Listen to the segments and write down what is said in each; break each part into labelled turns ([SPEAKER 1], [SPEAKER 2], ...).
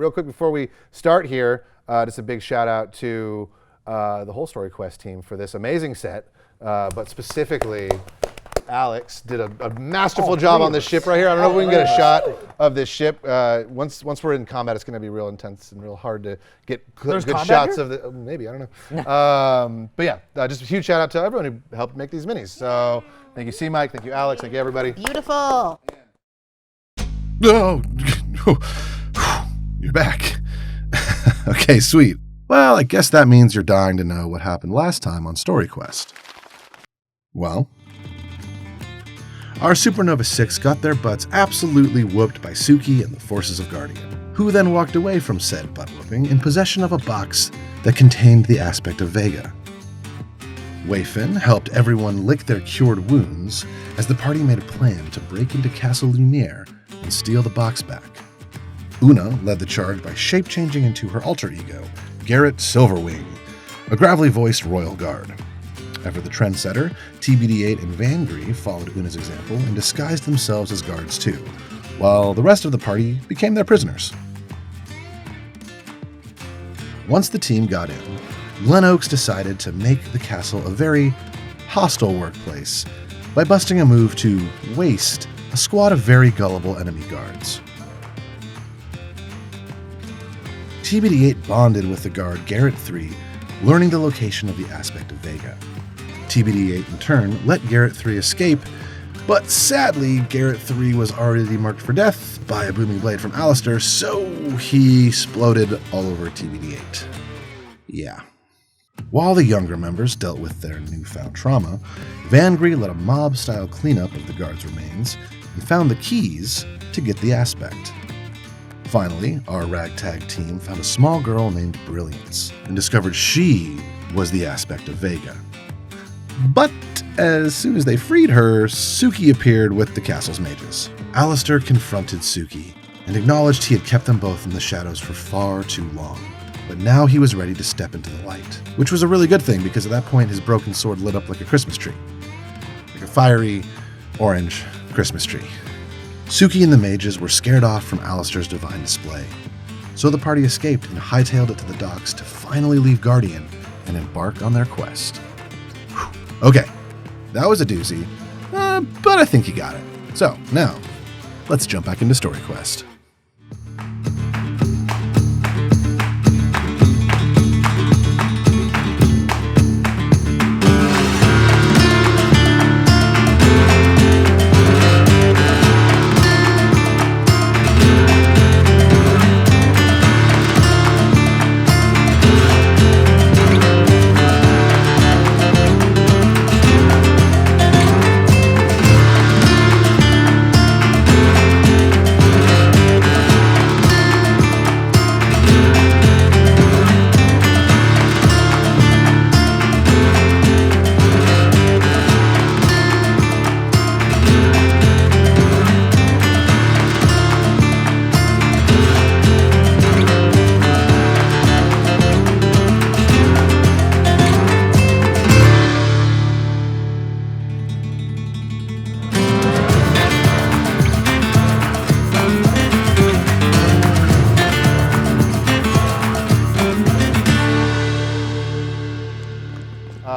[SPEAKER 1] real quick before we start here, just a big shout out to the whole StoryQuest team for this amazing set, but specifically Alex did a masterful job on this ship right here. I don't know if we can get a shot of this ship. Once we're in combat, it's going to be real intense and real hard to get good shots of the. Maybe, I don't know. But yeah, just a huge shout out to everyone who helped make these minis. So thank you, C-Mike. Thank you, Alex. Thank you, everybody.
[SPEAKER 2] Beautiful.
[SPEAKER 3] Oh, you're back. Okay, sweet. Well, I guess that means you're dying to know what happened last time on StoryQuest. Well, our Supernova 6 got their butts absolutely whooped by Suki and the forces of Guardian, who then walked away from said butt whooping in possession of a box that contained the aspect of Vega. Wayfin helped everyone lick their cured wounds as the party made a plan to break into Castle Lumiere and steal the box back. Una led the charge by shape-changing into her alter ego, Garrett Silverwing, a gravelly-voiced royal guard. Ever the trendsetter, TBD8 and Vangry followed Una's example and disguised themselves as guards too, while the rest of the party became their prisoners. Once the team got in, Glen Oaks decided to make the castle a very hostile workplace by busting a move to waste a squad of very gullible enemy guards. TBD8 bonded with the guard Garrett 3, learning the location of the aspect of Vega. TBD8 in turn let Garrett 3 escape, but sadly Garrett 3 was already marked for death by a booming blade from Alistair, so he exploded all over TBD8. Yeah. While the younger members dealt with their newfound trauma, Vangry led a mob-style cleanup of the guards' remains and found the keys to get the aspect. Finally, our ragtag team found a small girl named Brilliance and discovered she was the aspect of Vega. But as soon as they freed her, Suki appeared with the castle's mages. Alistair confronted Suki and acknowledged he had kept them both in the shadows for far too long. But now he was ready to step into the light, which was a really good thing because at that point his broken sword lit up like a Christmas tree. Like a fiery, orange Christmas tree. Suki and the mages were scared off from Alistair's divine display, so the party escaped and hightailed it to the docks to finally leave Guardian and embark on their quest. Okay, that was a doozy, but I think you got it. So, now, let's jump back into StoryQuest.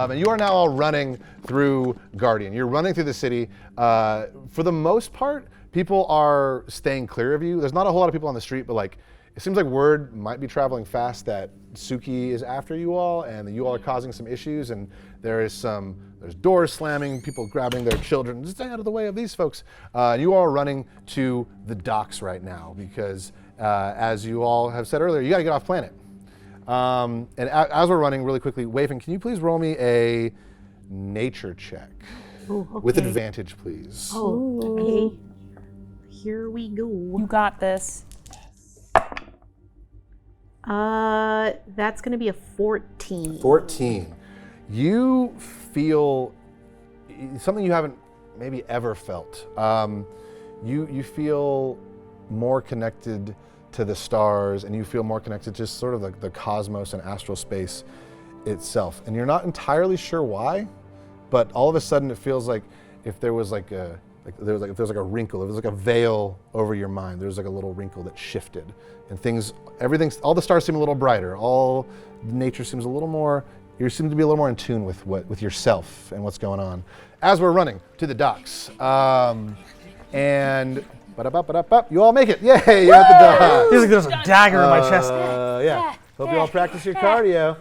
[SPEAKER 1] And you are now all running through Guardian. You're running through the city. For the most part, people are staying clear of you. There's not a whole lot of people on the street, but like it seems like word might be traveling fast that Suki is after you all and that you all are causing some issues, and there's doors slamming, people grabbing their children. Just stay out of the way of these folks. You all are running to the docks right now because as you all have said earlier, you gotta get off planet. And as we're running really quickly, Wayfin, can you please roll me a nature check?
[SPEAKER 2] Ooh, okay.
[SPEAKER 1] With advantage, please.
[SPEAKER 2] Oh, okay. Here we go.
[SPEAKER 4] You got this.
[SPEAKER 2] That's gonna be a 14.
[SPEAKER 1] 14. You feel something you haven't maybe ever felt. You feel more connected to the stars, and you feel more connected to just sort of like the cosmos and astral space itself. And you're not entirely sure why, but all of a sudden it feels like if there was like a there's like a wrinkle. There was like a veil over your mind. There's like a little wrinkle that shifted, and all the stars seem a little brighter. All nature seems a little more. You seem to be a little more in tune with yourself and what's going on. As we're running to the docks, and you all make it. Yay! You're at the docks.
[SPEAKER 4] Feels like there's a dagger in my chest.
[SPEAKER 1] Yeah. Hope you all practice your cardio.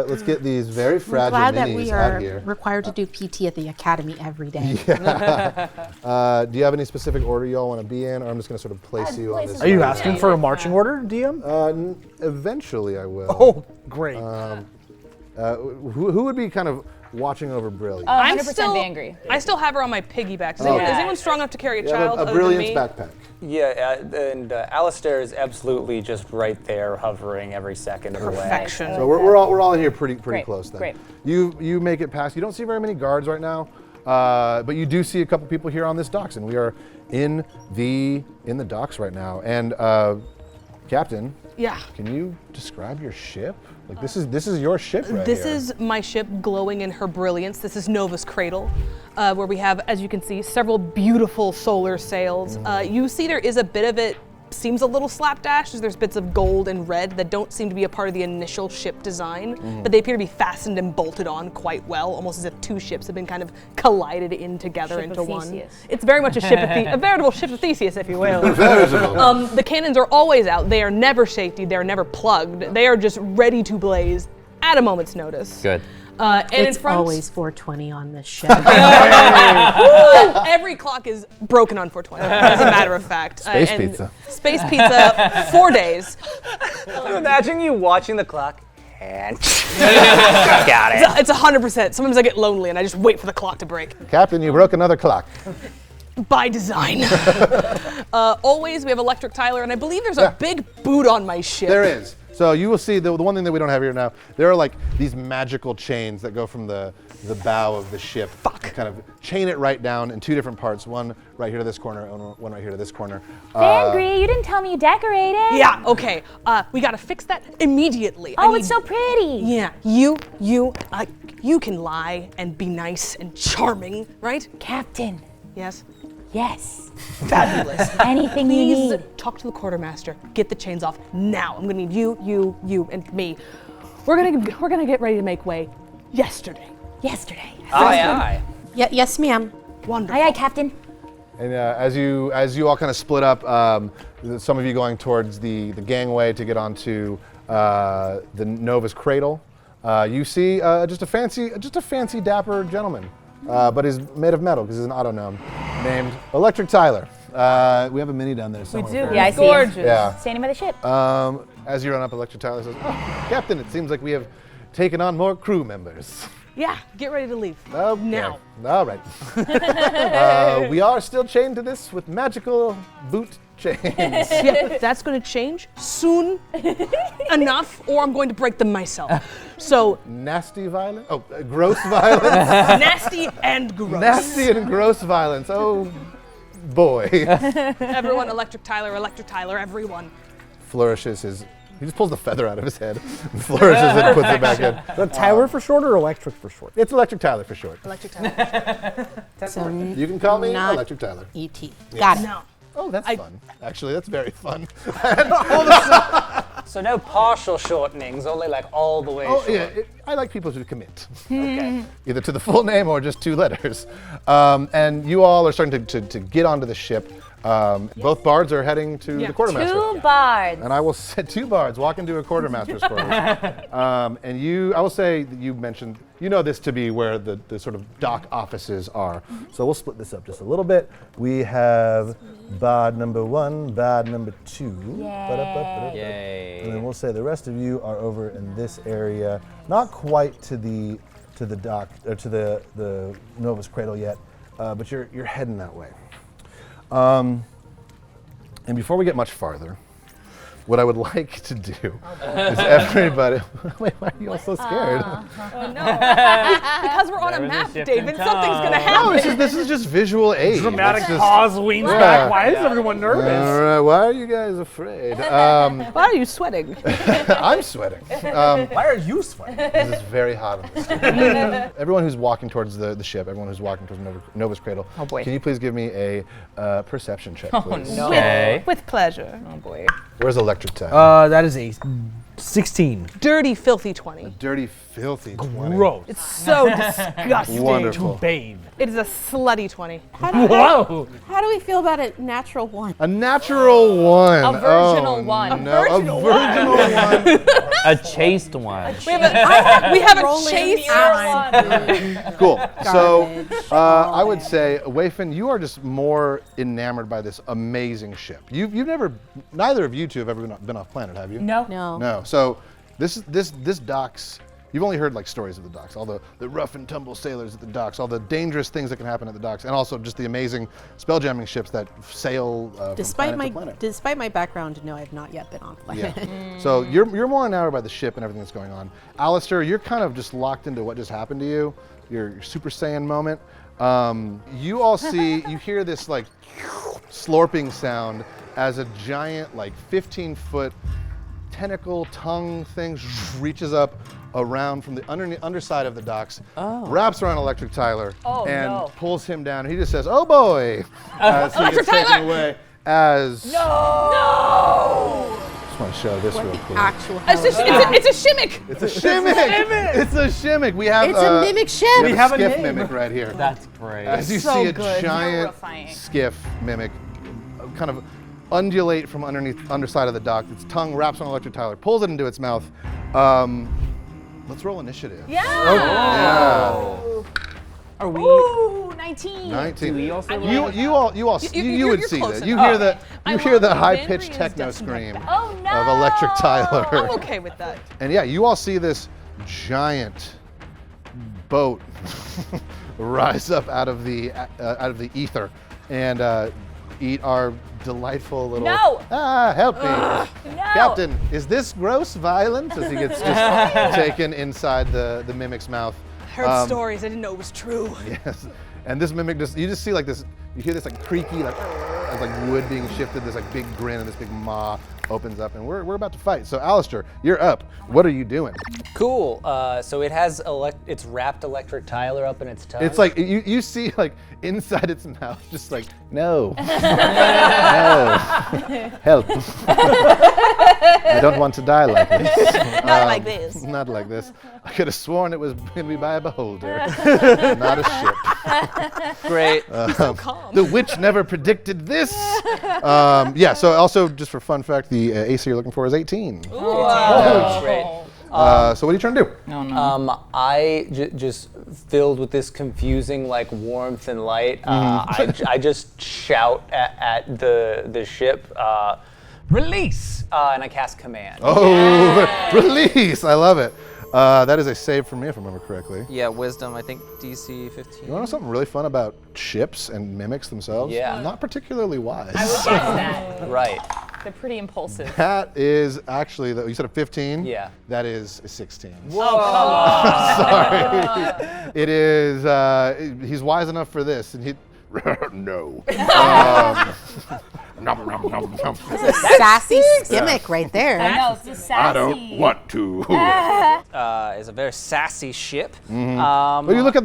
[SPEAKER 1] Let's get these very fragile
[SPEAKER 2] Glad that
[SPEAKER 1] minis
[SPEAKER 2] we
[SPEAKER 1] out
[SPEAKER 2] are
[SPEAKER 1] here.
[SPEAKER 2] required to do PT at the academy every day.
[SPEAKER 1] Do you have any specific order you all want to be in, or I'm just going to sort of place you on this?
[SPEAKER 4] Are you asking for a marching order, DM?
[SPEAKER 1] Eventually, I will.
[SPEAKER 4] Oh, great.
[SPEAKER 1] Who would be kind of watching over Brilliant?
[SPEAKER 5] I'm
[SPEAKER 6] 100%
[SPEAKER 5] still
[SPEAKER 6] angry.
[SPEAKER 5] I still have her on my piggyback. Is
[SPEAKER 1] Oh.
[SPEAKER 5] anyone strong enough to carry a
[SPEAKER 1] You have
[SPEAKER 5] child
[SPEAKER 1] a
[SPEAKER 5] other
[SPEAKER 1] Brilliance
[SPEAKER 5] than me?
[SPEAKER 1] backpack.
[SPEAKER 7] Yeah, and Alistair is absolutely just right there, hovering every second of the way.
[SPEAKER 5] Perfection.
[SPEAKER 1] So we're all here pretty
[SPEAKER 6] Great,
[SPEAKER 1] close then.
[SPEAKER 6] great.
[SPEAKER 1] You make it past. You don't see very many guards right now, but you do see a couple people here on this docks, and we are in the docks right now. And Captain,
[SPEAKER 5] Yeah.
[SPEAKER 1] can you describe your ship? Like this is your ship right
[SPEAKER 5] This
[SPEAKER 1] here.
[SPEAKER 5] is my ship glowing in her brilliance. This is Nova's Cradle, where we have, as you can see, several beautiful solar sails. You see there is a bit of it, seems a little slapdash, as there's bits of gold and red that don't seem to be a part of the initial ship design, but they appear to be fastened and bolted on quite well, almost as if two ships have been kind of collided in together
[SPEAKER 6] Ship of
[SPEAKER 5] into one.
[SPEAKER 6] Theseus.
[SPEAKER 5] It's very much a ship of a veritable ship of Theseus, if you will.
[SPEAKER 1] Veritable.
[SPEAKER 5] The cannons are always out. They are never safety. They're never plugged. They are just ready to blaze at a moment's notice.
[SPEAKER 7] Good.
[SPEAKER 5] And
[SPEAKER 2] It's
[SPEAKER 5] in front,
[SPEAKER 2] always 4:20 on this ship.
[SPEAKER 5] every clock is broken on 420. As a matter of fact.
[SPEAKER 1] Space
[SPEAKER 5] and
[SPEAKER 1] pizza.
[SPEAKER 5] Space pizza, 4 days.
[SPEAKER 7] Imagine you watching the clock and got it.
[SPEAKER 5] It's 100%. Sometimes I get lonely and I just wait for the clock to break.
[SPEAKER 1] Captain, you broke another clock.
[SPEAKER 5] By design. Always, we have electric Tyler, and I believe there's a big boot on my ship.
[SPEAKER 1] There is. So you will see the one thing that we don't have here now. There are like these magical chains that go from the bow of the ship. Kind of chain it right down in two different parts. One right here to this corner, and one right here to this corner.
[SPEAKER 6] Angry, you didn't tell me you decorated.
[SPEAKER 5] Yeah, okay. We gotta fix that immediately.
[SPEAKER 6] Oh, it's so pretty.
[SPEAKER 5] Yeah, you can lie and be nice and charming, right?
[SPEAKER 6] Captain,
[SPEAKER 5] Yes.
[SPEAKER 6] yes.
[SPEAKER 5] Fabulous.
[SPEAKER 6] Anything you
[SPEAKER 5] Please
[SPEAKER 6] need.
[SPEAKER 5] talk to the quartermaster. Get the chains off now. I'm gonna need you, and me. We're gonna get ready to make way yesterday.
[SPEAKER 6] Yesterday.
[SPEAKER 7] Aye, aye.
[SPEAKER 2] Yes, ma'am.
[SPEAKER 5] Wonderful.
[SPEAKER 6] Aye, aye, Captain.
[SPEAKER 1] And as you all kind of split up, some of you going towards the gangway to get onto the Nova's Cradle, you see just a fancy dapper gentleman, but he's made of metal because he's an autognome named Electric Tyler. We have a mini down there somewhere.
[SPEAKER 5] do.
[SPEAKER 1] for
[SPEAKER 6] Yeah, I
[SPEAKER 1] you.
[SPEAKER 6] see him.
[SPEAKER 5] Gorgeous.
[SPEAKER 1] Yeah.
[SPEAKER 6] Standing by the ship.
[SPEAKER 1] As you run up, Electric Tyler says, "Oh, Captain, it seems like we have taken on more crew members."
[SPEAKER 5] Yeah, get ready to leave.
[SPEAKER 1] Okay.
[SPEAKER 5] Now.
[SPEAKER 1] All right. We are still chained to this with magical boot chains.
[SPEAKER 5] Yeah, that's gonna change soon enough, or I'm going to break them myself. So,
[SPEAKER 1] Nasty violence? Oh, gross violence?
[SPEAKER 5] nasty and gross.
[SPEAKER 1] Nasty and gross violence. Oh, boy.
[SPEAKER 5] Everyone, Electric Tyler, everyone.
[SPEAKER 1] Flourishes his... He just pulls the feather out of his head and flourishes it and puts it back in.
[SPEAKER 4] Is that Tyler for short or electric for short?
[SPEAKER 1] It's Electric Tyler for short.
[SPEAKER 5] Electric Tyler.
[SPEAKER 2] So
[SPEAKER 1] You can call me
[SPEAKER 2] Not-
[SPEAKER 1] Electric Tyler.
[SPEAKER 2] ET. Got it.
[SPEAKER 5] No.
[SPEAKER 1] Oh, that's fun. Actually, that's very fun.
[SPEAKER 7] So no partial shortenings, only like all the way
[SPEAKER 1] Oh,
[SPEAKER 7] short.
[SPEAKER 1] yeah. I like people who commit.
[SPEAKER 7] Okay.
[SPEAKER 1] Either to the full name or just 2 letters. And you all are starting to get onto the ship. Both bards are heading to the quartermaster.
[SPEAKER 6] 2 bards.
[SPEAKER 1] And I will set 2 bards walk into a quartermaster's quarters. And I will say that you mentioned, you know this to be where the sort of dock offices are. So we'll split this up just a little bit. We have bard number 1, bard number 2.
[SPEAKER 7] Yay.
[SPEAKER 1] And then we'll say the rest of you are over in this area, not quite to the dock or to the Nova's Cradle yet, but you're heading that way. And before we get much farther, what I would like to do is everybody. Wait, why are you all so scared?
[SPEAKER 5] Oh no! Because we're on a map, David. Something's gonna
[SPEAKER 1] No,
[SPEAKER 5] happen.
[SPEAKER 1] this is just visual aid.
[SPEAKER 4] Dramatic
[SPEAKER 1] It's just-
[SPEAKER 4] pause leans
[SPEAKER 1] Yeah.
[SPEAKER 4] back. Why is everyone nervous?
[SPEAKER 1] All right, why are you guys afraid?
[SPEAKER 5] Why are you sweating?
[SPEAKER 1] I'm sweating.
[SPEAKER 4] Why are you sweating?
[SPEAKER 1] This is very hot on this ship. Everyone who's walking towards the ship, everyone who's walking towards Nova's cradle,
[SPEAKER 6] Oh, boy.
[SPEAKER 1] can you please give me a perception check, please?
[SPEAKER 6] no.
[SPEAKER 5] With pleasure.
[SPEAKER 6] Oh boy.
[SPEAKER 1] Where's electric time?
[SPEAKER 4] That is a 16.
[SPEAKER 5] Dirty, filthy 20.
[SPEAKER 1] Dirty, filthy 20.
[SPEAKER 4] Gross.
[SPEAKER 5] It's so disgusting.
[SPEAKER 1] Wonderful.
[SPEAKER 4] Bathe.
[SPEAKER 5] It is a slutty 20.
[SPEAKER 4] Whoa.
[SPEAKER 2] How do we feel about a natural 1?
[SPEAKER 1] A natural 1.
[SPEAKER 6] A virginal one.
[SPEAKER 1] Oh, No, a virginal 1.
[SPEAKER 8] A chaste one.
[SPEAKER 5] We have a
[SPEAKER 2] Rolling
[SPEAKER 5] chase.
[SPEAKER 1] Cool. So,
[SPEAKER 2] Garbage.
[SPEAKER 1] I would say, Wayfin, you are just more enamored by this amazing ship. You've never, neither of you two have ever been off planet, have you?
[SPEAKER 6] No.
[SPEAKER 2] No.
[SPEAKER 1] No. So, this docks. You've only heard like stories of the docks, all the rough and tumble sailors at the docks, all the dangerous things that can happen at the docks, and also just the amazing spelljamming ships that sail
[SPEAKER 2] Despite
[SPEAKER 1] from
[SPEAKER 2] my
[SPEAKER 1] planet to planet.
[SPEAKER 2] background, no, I've not yet been on planet.
[SPEAKER 1] Yeah. So you're more enamored by the ship and everything that's going on. Alistair, you're kind of just locked into what just happened to you, your Super Saiyan moment. You all see, you hear this like slurping sound as a giant like 15-foot tentacle tongue thing reaches up around from the underside of the docks, wraps around Electric Tyler, and pulls him down. He just says, "Oh boy," as he gets taken away. As just want to show this real quick.
[SPEAKER 2] Actual.
[SPEAKER 5] It's a shimmick.
[SPEAKER 1] It's a shimmick. It's a shimmick. We have
[SPEAKER 2] It's a mimic ship.
[SPEAKER 1] we have a skiff
[SPEAKER 4] name.
[SPEAKER 1] mimic right here.
[SPEAKER 8] That's great.
[SPEAKER 1] As you
[SPEAKER 5] so
[SPEAKER 1] see a
[SPEAKER 5] good.
[SPEAKER 1] giant
[SPEAKER 6] Terrifying.
[SPEAKER 1] skiff mimic kind of undulate from underside of the dock. Its tongue wraps on Electric Tyler, pulls it into its mouth. Let's roll initiative.
[SPEAKER 6] Yeah.
[SPEAKER 1] Yeah.
[SPEAKER 8] Are we?
[SPEAKER 6] Ooh, 19.
[SPEAKER 1] 19.
[SPEAKER 8] we also
[SPEAKER 1] You
[SPEAKER 5] you're
[SPEAKER 1] would see
[SPEAKER 5] close
[SPEAKER 1] that. You
[SPEAKER 5] enough.
[SPEAKER 1] hear the
[SPEAKER 5] I
[SPEAKER 1] you hear
[SPEAKER 5] love
[SPEAKER 1] the
[SPEAKER 5] that
[SPEAKER 1] high-pitched
[SPEAKER 5] Vandrian's
[SPEAKER 1] techno
[SPEAKER 5] Dustin
[SPEAKER 1] scream
[SPEAKER 5] back.
[SPEAKER 6] Oh no.
[SPEAKER 1] of Electric Tyler.
[SPEAKER 5] I'm okay with that.
[SPEAKER 1] And yeah, you all see this giant boat rise up out of the ether and eat our delightful little.
[SPEAKER 6] No.
[SPEAKER 1] Help me,
[SPEAKER 6] No.
[SPEAKER 1] Captain. Is this gross violence? As he gets just taken inside the mimic's mouth.
[SPEAKER 5] Heard stories. I didn't know it was true.
[SPEAKER 1] Yes. And this mimic you just see like this. You hear this like creaky as like wood being shifted. This like big grin and this big maw opens up, and we're about to fight. So Alistair, you're up. What are you doing?
[SPEAKER 7] Cool. So it has it's wrapped Electric Tyler up in its tongue.
[SPEAKER 1] It's like you see like inside its mouth, just like no, no, help! I don't want to die like this.
[SPEAKER 5] Not like this.
[SPEAKER 1] Not like this. I could have sworn it was going to be by a beholder, not a ship.
[SPEAKER 8] Great.
[SPEAKER 5] So calm.
[SPEAKER 1] The witch never predicted this. Yeah. So also, just for fun fact, the AC you're looking for is 18.
[SPEAKER 7] Oh, great.
[SPEAKER 1] So what are you trying to do?
[SPEAKER 8] No, no.
[SPEAKER 7] Just filled with this confusing like warmth and light. I just shout at the ship. Release! And I cast command.
[SPEAKER 1] Oh, release! I love it. That is a save for me, if I remember correctly.
[SPEAKER 8] Yeah, wisdom. I think DC 15.
[SPEAKER 1] You want to know something really fun about ships and mimics themselves?
[SPEAKER 7] Yeah.
[SPEAKER 1] Not particularly wise.
[SPEAKER 6] Guess that.
[SPEAKER 7] Right.
[SPEAKER 6] They're pretty impulsive.
[SPEAKER 1] That is actually, you said a 15?
[SPEAKER 7] Yeah.
[SPEAKER 1] That is a 16.
[SPEAKER 6] Oh,
[SPEAKER 1] Sorry. It is, he's wise enough for this, and he, no. Nom, nom, nom, nom.
[SPEAKER 2] Sassy skimmick right there.
[SPEAKER 6] I know, it's a sassy.
[SPEAKER 1] I don't want to.
[SPEAKER 7] Is a very sassy ship.
[SPEAKER 1] Well, you look at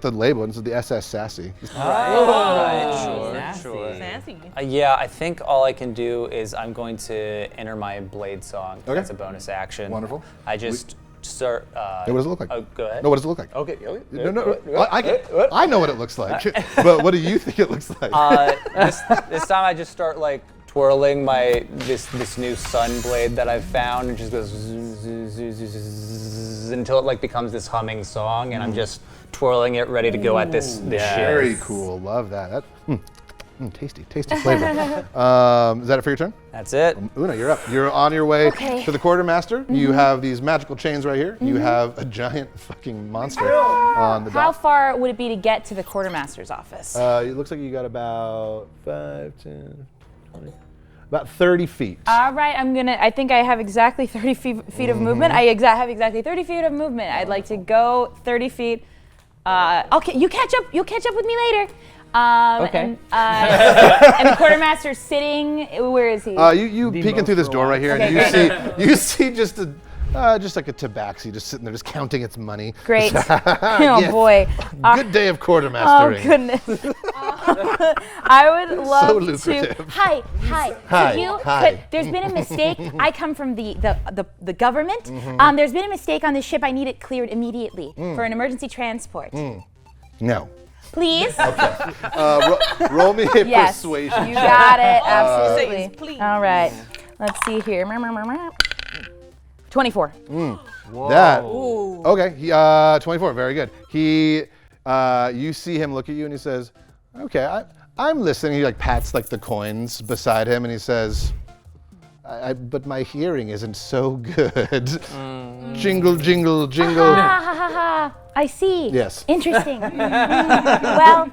[SPEAKER 1] the label, and it's the SS Sassy.
[SPEAKER 7] Right. Sure.
[SPEAKER 5] Fancy.
[SPEAKER 7] Yeah, I think all I can do is I'm going to enter my blade song.
[SPEAKER 1] Okay.
[SPEAKER 7] That's a bonus action.
[SPEAKER 1] Wonderful.
[SPEAKER 7] I just start.
[SPEAKER 1] Hey, what does it look like?
[SPEAKER 7] Oh, go ahead.
[SPEAKER 1] No, what does it look like?
[SPEAKER 7] Okay.
[SPEAKER 1] No, I know what it looks like, but what do you think it looks like?
[SPEAKER 7] This time I just start like twirling this new sun blade that I've found, and just goes zzz until it like becomes this humming song, and I'm just twirling it, ready to go at this ship.
[SPEAKER 1] Very cool. Love that. Tasty flavor. Is that it for your turn?
[SPEAKER 7] That's it.
[SPEAKER 1] Una, you're up. You're on your way
[SPEAKER 6] Okay.
[SPEAKER 1] to the quartermaster. You have these magical chains right here. You have a giant fucking monster on the
[SPEAKER 6] How
[SPEAKER 1] dock.
[SPEAKER 6] far would it be to get to the quartermaster's office?
[SPEAKER 1] It looks like you got about 5, 10, 20. about 30 feet.
[SPEAKER 6] All right, I think I have exactly 30 feet of movement. I have exactly 30 feet of movement. I'd like to go 30 feet. Okay, you'll catch up with me later.
[SPEAKER 8] Okay.
[SPEAKER 6] And the quartermaster's sitting, where is he?
[SPEAKER 1] You peeking through this door right here, and you see just like a tabaxi just sitting there, just counting its money.
[SPEAKER 6] Great. Oh
[SPEAKER 1] Yes.
[SPEAKER 6] boy.
[SPEAKER 1] Good day of
[SPEAKER 6] Oh
[SPEAKER 1] quartermastering.
[SPEAKER 6] goodness. I would love to.
[SPEAKER 1] lucrative.
[SPEAKER 6] Hi.
[SPEAKER 1] Hi,
[SPEAKER 6] Could you?
[SPEAKER 1] hi.
[SPEAKER 6] There's been a mistake. I come from the government. There's been a mistake on this ship. I need it cleared immediately for an emergency transport.
[SPEAKER 1] No.
[SPEAKER 6] Please.
[SPEAKER 1] Roll me a
[SPEAKER 6] Yes.
[SPEAKER 1] persuasion.
[SPEAKER 6] You got it. Absolutely.
[SPEAKER 5] Please.
[SPEAKER 6] All right. Let's see here. 24.
[SPEAKER 1] That. Okay. 24. Very good. You see him look at you, and he says, "Okay, I'm listening." He like pats like the coins beside him, and he says, "But my hearing isn't so good." Jingle, jingle, jingle.
[SPEAKER 6] Ha ha ha ha. I see.
[SPEAKER 1] Yes.
[SPEAKER 6] Interesting. Well,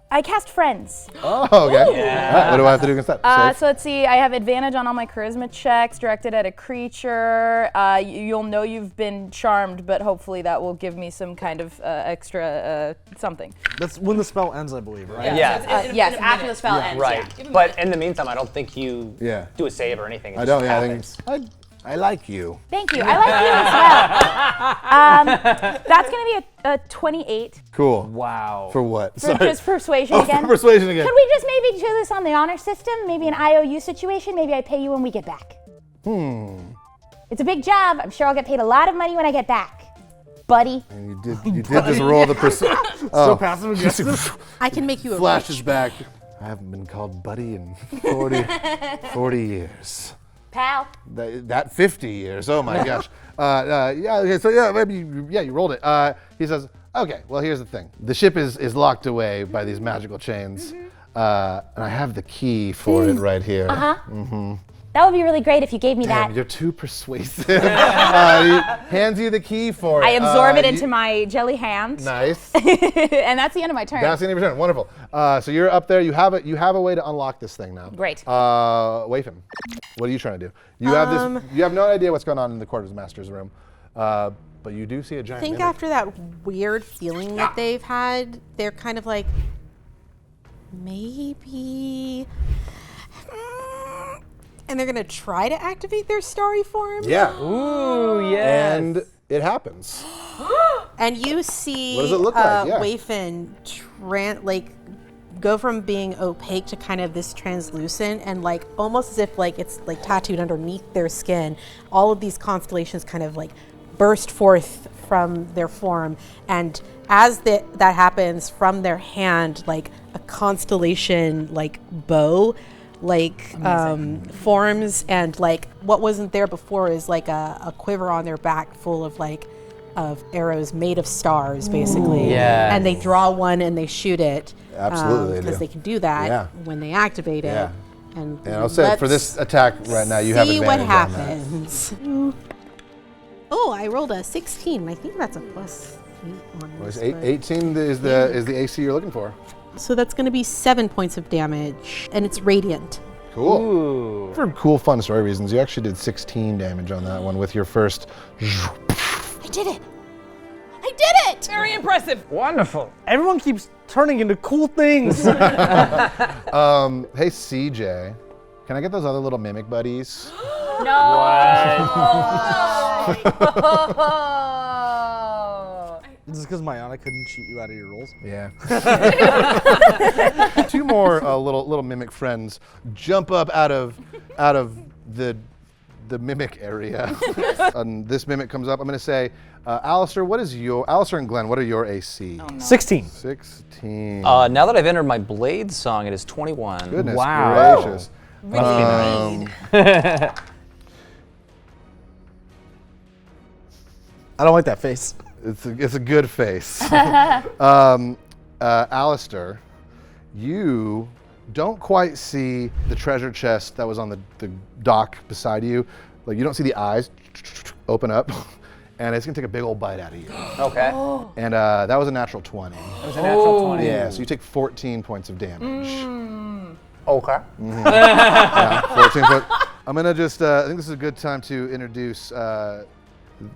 [SPEAKER 6] I cast friends.
[SPEAKER 1] Oh, okay. All right, what do I have to do against that? Save?
[SPEAKER 6] So let's see. I have advantage on all my charisma checks directed at a creature. You'll know you've been charmed, but hopefully that will give me some kind of extra something.
[SPEAKER 4] That's when the spell ends, I believe, right?
[SPEAKER 7] Yeah.
[SPEAKER 6] Yes, after the spell ends.
[SPEAKER 7] Right.
[SPEAKER 6] Yeah.
[SPEAKER 7] But in the meantime, I don't think you
[SPEAKER 1] Yeah.
[SPEAKER 7] do a save or anything. It
[SPEAKER 1] I
[SPEAKER 7] just
[SPEAKER 1] don't. Yeah,
[SPEAKER 7] happens.
[SPEAKER 1] I like you.
[SPEAKER 6] Thank you. I like you as well. That's going to be a 28.
[SPEAKER 1] Cool.
[SPEAKER 4] Wow.
[SPEAKER 1] For what?
[SPEAKER 6] For just persuasion again.
[SPEAKER 1] For persuasion again.
[SPEAKER 6] Could we just maybe do this on the honor system? Maybe an IOU situation? Maybe I pay you when we get back. It's a big job. I'm sure I'll get paid a lot of money when I get back. Buddy.
[SPEAKER 1] And you did just roll the persuasion.
[SPEAKER 4] So passive aggressive.
[SPEAKER 2] I can make you a
[SPEAKER 1] Flashes back. I haven't been called buddy in 40 years.
[SPEAKER 6] Pal.
[SPEAKER 1] That 50 years. Oh my gosh. Yeah. Okay. So yeah, maybe you rolled it. He says, okay. Well, here's the thing. The ship is locked away by these magical chains, and I have the key for it right here.
[SPEAKER 6] That would be really great if you gave me
[SPEAKER 1] Damn,
[SPEAKER 6] that.
[SPEAKER 1] you're too persuasive. He hands you the key for it.
[SPEAKER 6] I absorb it into my jelly hand.
[SPEAKER 1] Nice.
[SPEAKER 6] And that's the end of my turn.
[SPEAKER 1] That's the end of your turn. Wonderful. So you're up there. You have a way to unlock this thing now.
[SPEAKER 6] Great.
[SPEAKER 1] Wafin, what are you trying to do? You have this. You have no idea what's going on in the quartermaster's room, but you do see a giant.
[SPEAKER 2] I think
[SPEAKER 1] mimic.
[SPEAKER 2] after that weird feeling that they've had, they're kind of like, maybe. And they're gonna try to activate their starry form.
[SPEAKER 1] Yeah.
[SPEAKER 8] Ooh, yes.
[SPEAKER 1] And it happens.
[SPEAKER 2] And you see
[SPEAKER 1] What does it look like? Yeah.
[SPEAKER 2] Wafin go from being opaque to kind of this translucent, and like almost as if like it's like tattooed underneath their skin. All of these constellations kind of like burst forth from their form, and as that happens, from their hand, like a constellation like bow forms, and like what wasn't there before is like a quiver on their back full of of arrows made of stars, basically.
[SPEAKER 8] Yes.
[SPEAKER 2] And they draw one and they shoot it.
[SPEAKER 1] Absolutely, they
[SPEAKER 2] because
[SPEAKER 1] do.
[SPEAKER 2] they can do that
[SPEAKER 1] Yeah.
[SPEAKER 2] when they activate it.
[SPEAKER 1] Yeah.
[SPEAKER 2] And
[SPEAKER 1] I'll say for this attack right now, you have
[SPEAKER 2] see
[SPEAKER 1] advantage
[SPEAKER 2] what
[SPEAKER 1] on that.
[SPEAKER 2] happens. Oh, I rolled a 16. I think that's a plus 8 on
[SPEAKER 1] Well,
[SPEAKER 2] this,
[SPEAKER 1] it's
[SPEAKER 2] but-
[SPEAKER 1] 18 is the AC you're looking for.
[SPEAKER 2] So that's going to be 7 points of damage, and it's radiant.
[SPEAKER 1] Cool.
[SPEAKER 8] Ooh.
[SPEAKER 1] For cool, fun story reasons, you actually did 16 damage on that one with your first.
[SPEAKER 2] I did it! I did it!
[SPEAKER 5] Very impressive.
[SPEAKER 8] Wonderful.
[SPEAKER 4] Everyone keeps turning into cool things.
[SPEAKER 1] Hey CJ, can I get those other little mimic buddies?
[SPEAKER 4] Is this because Mayana couldn't cheat you out of your rolls?
[SPEAKER 1] Yeah. Two more little mimic friends jump up out of the mimic area. And this mimic comes up. I'm going to say, Alistair, Alistair and Glenn, what are your AC?
[SPEAKER 4] 16.
[SPEAKER 1] 16.
[SPEAKER 8] Now that I've entered my blade song, it is 21.
[SPEAKER 1] Goodness
[SPEAKER 4] Wow.
[SPEAKER 1] gracious.
[SPEAKER 4] I don't like that face.
[SPEAKER 1] It's a good face. Alistair, you don't quite see the treasure chest that was on the dock beside you. Like, you don't see the eyes open up, and it's gonna take a big old bite out of you.
[SPEAKER 7] Okay.
[SPEAKER 1] And that was a natural 20.
[SPEAKER 7] It was a natural 20.
[SPEAKER 1] Yeah, so you take 14 points of damage.
[SPEAKER 7] Okay.
[SPEAKER 1] Yeah, 14 foot. I'm gonna just. I think this is a good time to introduce.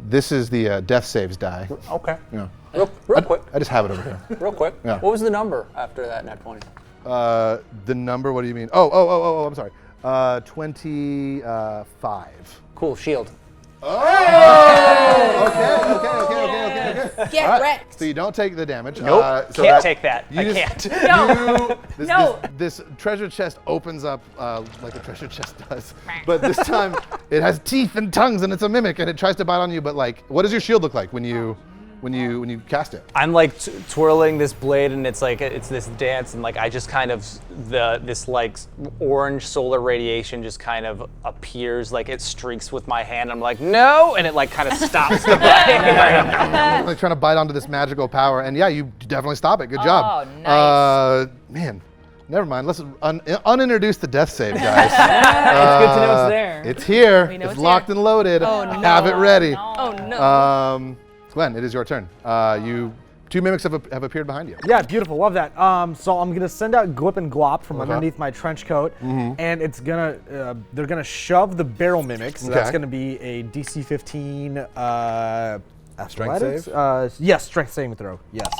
[SPEAKER 1] This is the death saves die.
[SPEAKER 7] Okay.
[SPEAKER 1] Yeah.
[SPEAKER 7] Real quick.
[SPEAKER 1] I just have it over here.
[SPEAKER 7] Real quick.
[SPEAKER 1] Yeah.
[SPEAKER 7] What was the number after that nat 20?
[SPEAKER 1] The number. What do you mean? Oh. I'm sorry. 25.
[SPEAKER 7] Cool. Shield.
[SPEAKER 1] Oh! Okay.
[SPEAKER 2] Get
[SPEAKER 1] All right.
[SPEAKER 2] wrecked.
[SPEAKER 1] So you don't take the damage.
[SPEAKER 7] Nope.
[SPEAKER 1] So
[SPEAKER 7] Can't take that. I
[SPEAKER 1] you
[SPEAKER 7] can't.
[SPEAKER 1] This treasure chest opens up like a treasure chest does, but this time it has teeth and tongues and it's a mimic and it tries to bite on you. But like, what does your shield look like when you cast it?
[SPEAKER 7] I'm like twirling this blade and it's this dance and like I just kind of this like orange solar radiation just kind of appears, like it streaks with my hand. I'm like, no, and it like kind of stops the blade.
[SPEAKER 1] Like trying to bite onto this magical power, and yeah, you definitely stop it. Good job.
[SPEAKER 6] Oh, nice.
[SPEAKER 1] Man, never mind. Let's unintroduce the death save, guys.
[SPEAKER 8] It's good to know it's there.
[SPEAKER 1] It's here.
[SPEAKER 5] We know
[SPEAKER 1] It's
[SPEAKER 5] it's
[SPEAKER 1] locked
[SPEAKER 5] here.
[SPEAKER 1] and loaded.
[SPEAKER 5] Oh, no.
[SPEAKER 1] Have it ready.
[SPEAKER 5] Oh no.
[SPEAKER 1] Glenn, it is your turn. Two mimics have appeared behind you.
[SPEAKER 4] Yeah, beautiful. Love that. So I'm gonna send out Glip and Glop from
[SPEAKER 1] Okay.
[SPEAKER 4] underneath my trench coat, and it's gonna they're gonna shove the barrel mimics. So that's
[SPEAKER 1] Okay.
[SPEAKER 4] gonna be a DC 15 athletics.
[SPEAKER 1] save?
[SPEAKER 4] Yes, strength saving throw. Yes.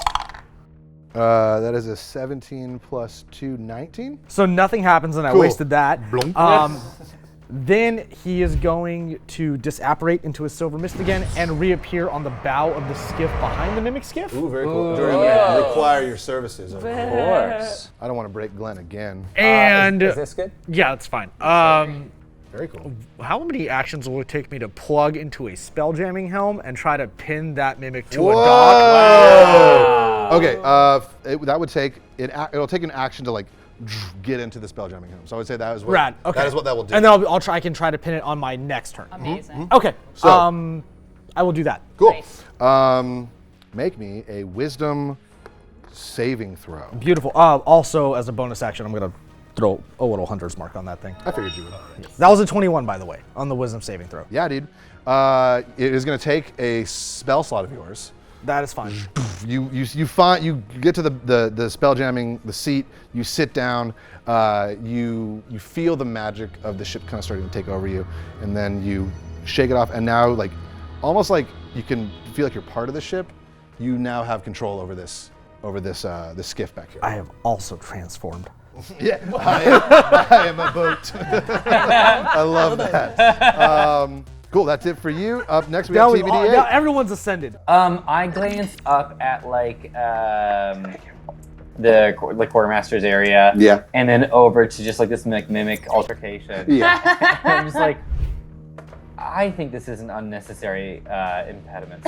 [SPEAKER 1] That is a 17 plus 2, 19.
[SPEAKER 4] So nothing happens, and I
[SPEAKER 1] Cool.
[SPEAKER 4] wasted that.
[SPEAKER 1] Blunk.
[SPEAKER 4] Then he is going to disapparate into a silver mist again and reappear on the bow of the skiff behind the mimic skiff.
[SPEAKER 1] Ooh, very cool. Require your services. Of
[SPEAKER 8] course.
[SPEAKER 1] I don't want to break Glenn again.
[SPEAKER 4] And
[SPEAKER 7] Is this good?
[SPEAKER 4] yeah, that's fine.
[SPEAKER 1] Very cool.
[SPEAKER 4] How many actions will it take me to plug into a spelljamming helm and try to pin that mimic to a dock?
[SPEAKER 1] Wow. Okay, that would take it'll take an action to like get into the spelljamming helm. So I would say that is what
[SPEAKER 4] Rad. Okay.
[SPEAKER 1] that is what that will do.
[SPEAKER 4] And then I can try to pin it on my next turn.
[SPEAKER 6] Amazing.
[SPEAKER 4] Okay.
[SPEAKER 1] So-
[SPEAKER 4] I will do that.
[SPEAKER 1] Cool.
[SPEAKER 6] Nice.
[SPEAKER 1] Make me a wisdom saving throw.
[SPEAKER 4] Beautiful. Also, as a bonus action, I'm gonna throw a little hunter's mark on that thing.
[SPEAKER 1] I figured you would.
[SPEAKER 4] That was a 21, by the way, on the wisdom saving throw.
[SPEAKER 1] Yeah, dude. It is going to take a spell slot of yours.
[SPEAKER 4] That is fine.
[SPEAKER 1] You get to the spell jamming, the seat. You sit down. You feel the magic of the ship kind of starting to take over you, and then you shake it off. And now, like, almost like you can feel like you're part of the ship. You now have control over this skiff back here.
[SPEAKER 4] I have also transformed.
[SPEAKER 1] Yeah, I am a boat. I love that. Cool, that's it for you. Up next, we have
[SPEAKER 4] Now
[SPEAKER 1] TBD8.
[SPEAKER 4] everyone's ascended.
[SPEAKER 8] I glance up at like the quartermaster's area.
[SPEAKER 1] Yeah.
[SPEAKER 8] And then over to just like this mimic altercation.
[SPEAKER 1] Yeah.
[SPEAKER 8] I'm just like, I think this is an unnecessary impediment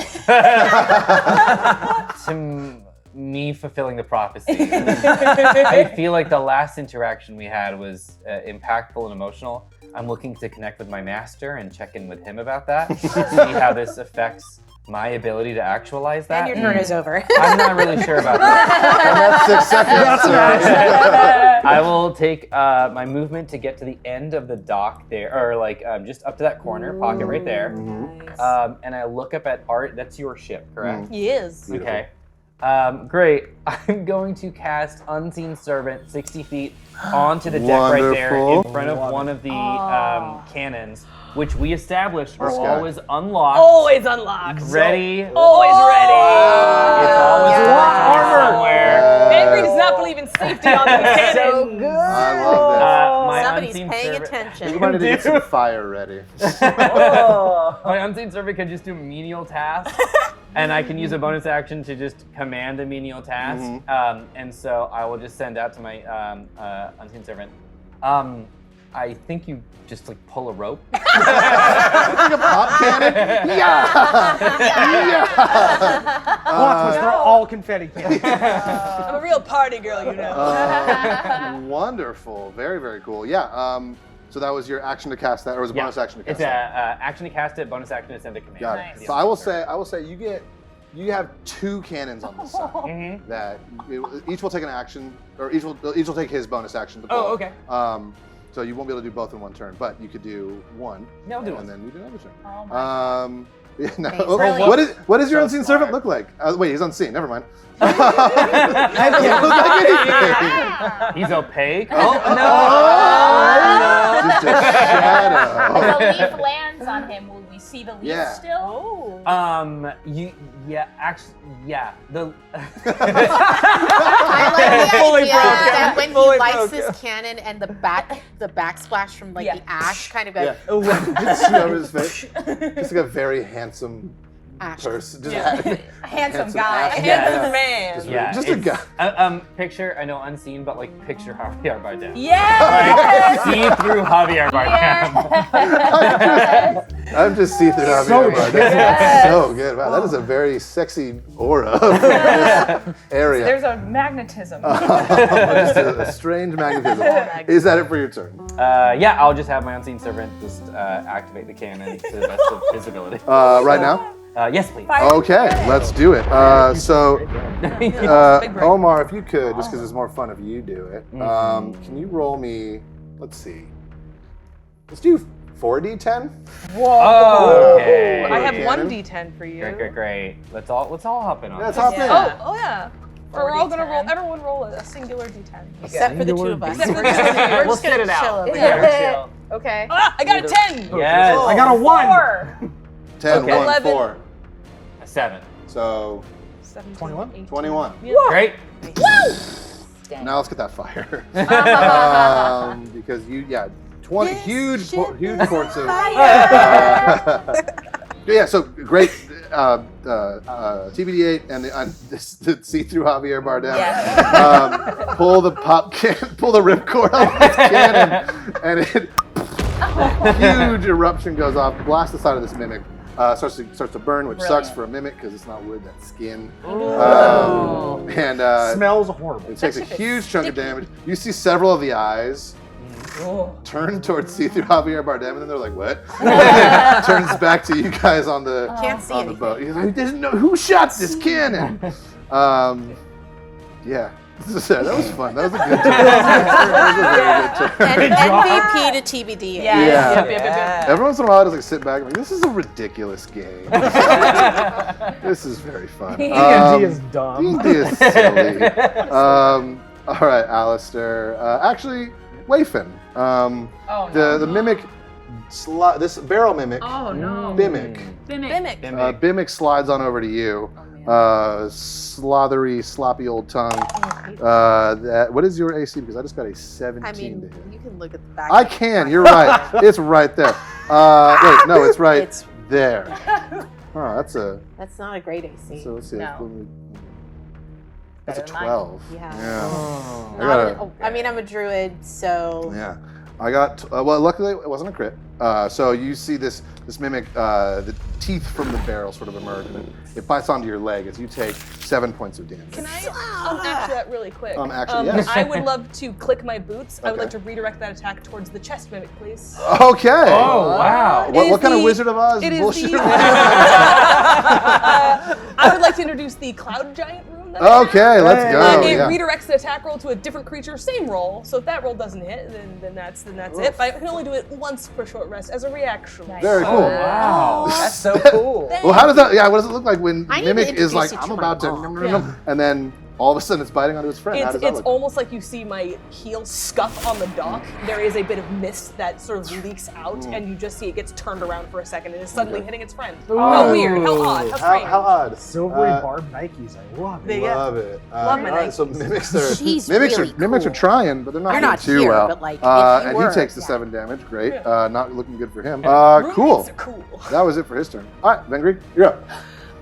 [SPEAKER 8] to me fulfilling the prophecy. I feel like the last interaction we had was impactful and emotional. I'm looking to connect with my master and check in with him about that. See how this affects my ability to actualize that.
[SPEAKER 2] And your turn is over.
[SPEAKER 8] I'm not really sure about that.
[SPEAKER 1] That's 6 seconds.
[SPEAKER 8] I will take my movement to get to the end of the dock there, or like just up to that corner, pocket right there. And I look up at Art. That's your ship, correct?
[SPEAKER 5] Yes.
[SPEAKER 8] Okay. Great. I'm going to cast Unseen Servant 60 feet onto the deck right there in
[SPEAKER 1] Wonderful.
[SPEAKER 8] front of one of the cannons, which we established are always unlocked.
[SPEAKER 5] Always unlocked.
[SPEAKER 8] Ready.
[SPEAKER 5] Always ready.
[SPEAKER 8] It's always armor somewhere.
[SPEAKER 5] Avery does not believe in safety on these cannons.
[SPEAKER 1] I love
[SPEAKER 8] My
[SPEAKER 2] Somebody's
[SPEAKER 8] unseen
[SPEAKER 2] paying
[SPEAKER 8] servant-
[SPEAKER 1] this.
[SPEAKER 2] attention.
[SPEAKER 1] We might need to get some fire ready.
[SPEAKER 8] My unseen servant can just do menial tasks, and I can use a bonus action to just command a menial task. And so I will just send out to my unseen servant. I think you just like pull a rope.
[SPEAKER 1] Pop cannon? Yeah!
[SPEAKER 4] Watch us, they're all confetti cannons.
[SPEAKER 5] I'm a real party girl, you know.
[SPEAKER 1] Wonderful. Very, very cool. Yeah. So that was your action to cast that, or was it bonus action to cast
[SPEAKER 8] It's
[SPEAKER 1] that?
[SPEAKER 8] action to cast it, bonus action to send a command.
[SPEAKER 1] Got it. So I will say you have 2 cannons on this side that each will take an action, or each will take his bonus action to pull.
[SPEAKER 8] Oh, okay.
[SPEAKER 1] So you won't be able to do both in one turn, but you could do one.
[SPEAKER 8] Yeah, I'll do
[SPEAKER 1] and
[SPEAKER 8] one.
[SPEAKER 1] then you do another turn.
[SPEAKER 6] Oh my
[SPEAKER 1] Yeah, no.
[SPEAKER 2] Thanks.
[SPEAKER 1] Oh,
[SPEAKER 6] Brilliant.
[SPEAKER 1] what does your
[SPEAKER 6] So
[SPEAKER 1] unseen servant
[SPEAKER 6] smart.
[SPEAKER 1] look like? Wait, he's unseen. Never mind. Doesn't look like anything.
[SPEAKER 8] He's opaque.
[SPEAKER 1] Just a shadow.
[SPEAKER 6] If a leaf lands on him, will we see the leaf
[SPEAKER 1] Yeah.
[SPEAKER 6] still?
[SPEAKER 8] The
[SPEAKER 2] I like the
[SPEAKER 7] Fully
[SPEAKER 2] idea
[SPEAKER 7] broken.
[SPEAKER 2] that when
[SPEAKER 7] Fully
[SPEAKER 2] he lights
[SPEAKER 7] broken.
[SPEAKER 2] this cannon and the backsplash from like
[SPEAKER 6] Yeah.
[SPEAKER 2] the ash kind of goes
[SPEAKER 1] Just over his face. Just like a very handsome
[SPEAKER 2] ash.
[SPEAKER 1] person. Just
[SPEAKER 6] Handsome guy.
[SPEAKER 1] ass.
[SPEAKER 5] Handsome man.
[SPEAKER 1] Just a guy.
[SPEAKER 8] Picture, I know unseen, but like picture Javier Bardem.
[SPEAKER 6] Yeah.
[SPEAKER 8] See through Javier Bardem.
[SPEAKER 1] I'm just see through
[SPEAKER 4] So
[SPEAKER 1] Javier Bardem.
[SPEAKER 6] Yes.
[SPEAKER 1] So good. Wow, that is a very sexy aura of this area.
[SPEAKER 6] There's a magnetism.
[SPEAKER 1] Just a strange magnetism. Is that it for your turn?
[SPEAKER 8] I'll just have my unseen servant just activate the cannon to the best of his ability.
[SPEAKER 1] Right now?
[SPEAKER 8] Yes, please.
[SPEAKER 1] Okay, let's do it.
[SPEAKER 5] Big brain.
[SPEAKER 1] Omar, if you could, just because it's more fun if you do it, can you roll me, let's see, let's do 4d10?
[SPEAKER 8] Okay.
[SPEAKER 5] I have
[SPEAKER 1] Cannon.
[SPEAKER 5] one D10 for you.
[SPEAKER 8] Great. Let's all hop in on
[SPEAKER 1] Let's
[SPEAKER 8] this.
[SPEAKER 1] hop in.
[SPEAKER 5] Oh yeah. Or we're all gonna
[SPEAKER 6] 4D10.
[SPEAKER 5] roll. Everyone roll a singular D10.
[SPEAKER 2] Except for the two of us.
[SPEAKER 5] Except for the two of you.
[SPEAKER 2] We're
[SPEAKER 8] We'll
[SPEAKER 2] just
[SPEAKER 8] sit
[SPEAKER 2] gonna
[SPEAKER 8] it out.
[SPEAKER 2] chill over
[SPEAKER 8] Yeah.
[SPEAKER 2] here.
[SPEAKER 8] Chill.
[SPEAKER 6] Okay.
[SPEAKER 5] Ah, I got a 10.
[SPEAKER 8] Yes.
[SPEAKER 4] I got a 1.
[SPEAKER 6] 4.
[SPEAKER 1] 10,
[SPEAKER 8] Okay.
[SPEAKER 1] 1,
[SPEAKER 5] 11.
[SPEAKER 1] 4.
[SPEAKER 8] A 7.
[SPEAKER 1] So,
[SPEAKER 5] 17,
[SPEAKER 4] 21?
[SPEAKER 5] 18.
[SPEAKER 1] 21.
[SPEAKER 8] Great.
[SPEAKER 1] Now let's get that fire. Because
[SPEAKER 2] Yes,
[SPEAKER 1] huge
[SPEAKER 2] shit,
[SPEAKER 1] forts of.
[SPEAKER 2] fire.
[SPEAKER 1] Yeah, so great. TBD8 and the see-through Javier Bardem pull the pull the ripcord off this cannon, and it huge eruption goes off, blasts the side of this mimic. Starts to burn, which sucks for a mimic because it's not wood, that's skin. And
[SPEAKER 4] Smells horrible.
[SPEAKER 1] it takes a huge chunk of damage. You see several of the eyes turn towards see-through Javier Bardem, and then they're like, "What?" Turns back to you guys on the
[SPEAKER 2] Can't see
[SPEAKER 1] on the
[SPEAKER 2] anything.
[SPEAKER 1] boat. He's like, "Who doesn't know who shot this cannon?" Yeah, that was fun. That was a good turn. That was a very good turn.
[SPEAKER 2] And MVP to TBD.
[SPEAKER 1] Yeah.
[SPEAKER 5] Yep.
[SPEAKER 1] Every once in a while, I just like sit back and like, this is a ridiculous game. This is very fun.
[SPEAKER 4] D&D is dumb.
[SPEAKER 1] D&D is silly. All right, Alistair. Actually, Wayfin. The mimic, this barrel mimic, Bimic. Bimic slides on over to you. Slothery, sloppy old tongue. What is your AC? Because I just got a 17
[SPEAKER 2] I mean,
[SPEAKER 1] to hit.
[SPEAKER 2] you can look at the back.
[SPEAKER 1] I can. You're right. It's right there. Wait, no, it's right
[SPEAKER 2] It's-
[SPEAKER 1] there. Oh, that's a.
[SPEAKER 2] That's not a great AC.
[SPEAKER 1] So let's see.
[SPEAKER 6] No.
[SPEAKER 1] That's a
[SPEAKER 6] Better than mine.
[SPEAKER 1] 12.
[SPEAKER 2] Yeah.
[SPEAKER 1] I
[SPEAKER 2] Not
[SPEAKER 1] got
[SPEAKER 2] an- I mean, I'm a druid, so
[SPEAKER 1] Yeah. I got, well, luckily it wasn't a crit. So you see this mimic, the teeth from the barrel sort of emerge, and it bites onto your leg as you take 7 points of damage.
[SPEAKER 5] Can I action that really quick?
[SPEAKER 1] Actually, yes.
[SPEAKER 5] I would love to click my boots. I would
[SPEAKER 1] Okay.
[SPEAKER 5] like to redirect that attack towards the chest mimic, please.
[SPEAKER 1] Okay.
[SPEAKER 8] Oh, wow.
[SPEAKER 5] It
[SPEAKER 1] What
[SPEAKER 5] is
[SPEAKER 1] kind of
[SPEAKER 5] the-
[SPEAKER 1] Wizard of Oz
[SPEAKER 5] it is
[SPEAKER 1] bullshit?
[SPEAKER 5] the- I would like to introduce the cloud giant rune. That I have.
[SPEAKER 1] Okay, let's go.
[SPEAKER 5] It
[SPEAKER 1] Yeah.
[SPEAKER 5] redirects the attack roll to a different creature, same roll. So if that roll doesn't hit, then that's it. But I can only do it once per short rest as a reaction.
[SPEAKER 1] Very cool.
[SPEAKER 8] Wow.
[SPEAKER 7] That's so cool.
[SPEAKER 1] Well, how does that? Yeah, what does it look like when
[SPEAKER 2] I need to
[SPEAKER 1] mimic is
[SPEAKER 2] introduce
[SPEAKER 1] like,
[SPEAKER 2] you
[SPEAKER 1] I'm
[SPEAKER 2] to my
[SPEAKER 1] about to,
[SPEAKER 2] mom.
[SPEAKER 1] and then all of a sudden it's biting onto its friend? How does that
[SPEAKER 5] It's
[SPEAKER 1] look?
[SPEAKER 5] almost like you see my heel scuff on the dock. There is a bit of mist that sort of leaks out, and you just see it gets turned around for a second and is suddenly hitting its friend. How weird, how odd, how strange.
[SPEAKER 1] How odd.
[SPEAKER 4] Silvery barb Nikes. I love it.
[SPEAKER 5] Yeah.
[SPEAKER 1] Love it.
[SPEAKER 5] Love my
[SPEAKER 1] all right, so
[SPEAKER 5] Nikes.
[SPEAKER 1] mimics
[SPEAKER 2] She's really
[SPEAKER 1] are
[SPEAKER 2] cool.
[SPEAKER 1] trying, but they're not
[SPEAKER 2] You're
[SPEAKER 1] doing
[SPEAKER 2] not
[SPEAKER 1] too
[SPEAKER 2] here,
[SPEAKER 1] well.
[SPEAKER 2] but, like, if you
[SPEAKER 1] and
[SPEAKER 2] were,
[SPEAKER 1] he takes the
[SPEAKER 2] yeah.
[SPEAKER 1] 7 damage. Great.
[SPEAKER 5] Yeah.
[SPEAKER 1] Not looking good for him.
[SPEAKER 5] Runes
[SPEAKER 1] Cool.
[SPEAKER 5] are cool.
[SPEAKER 1] That was it for his turn. All right, Vengri, you're up.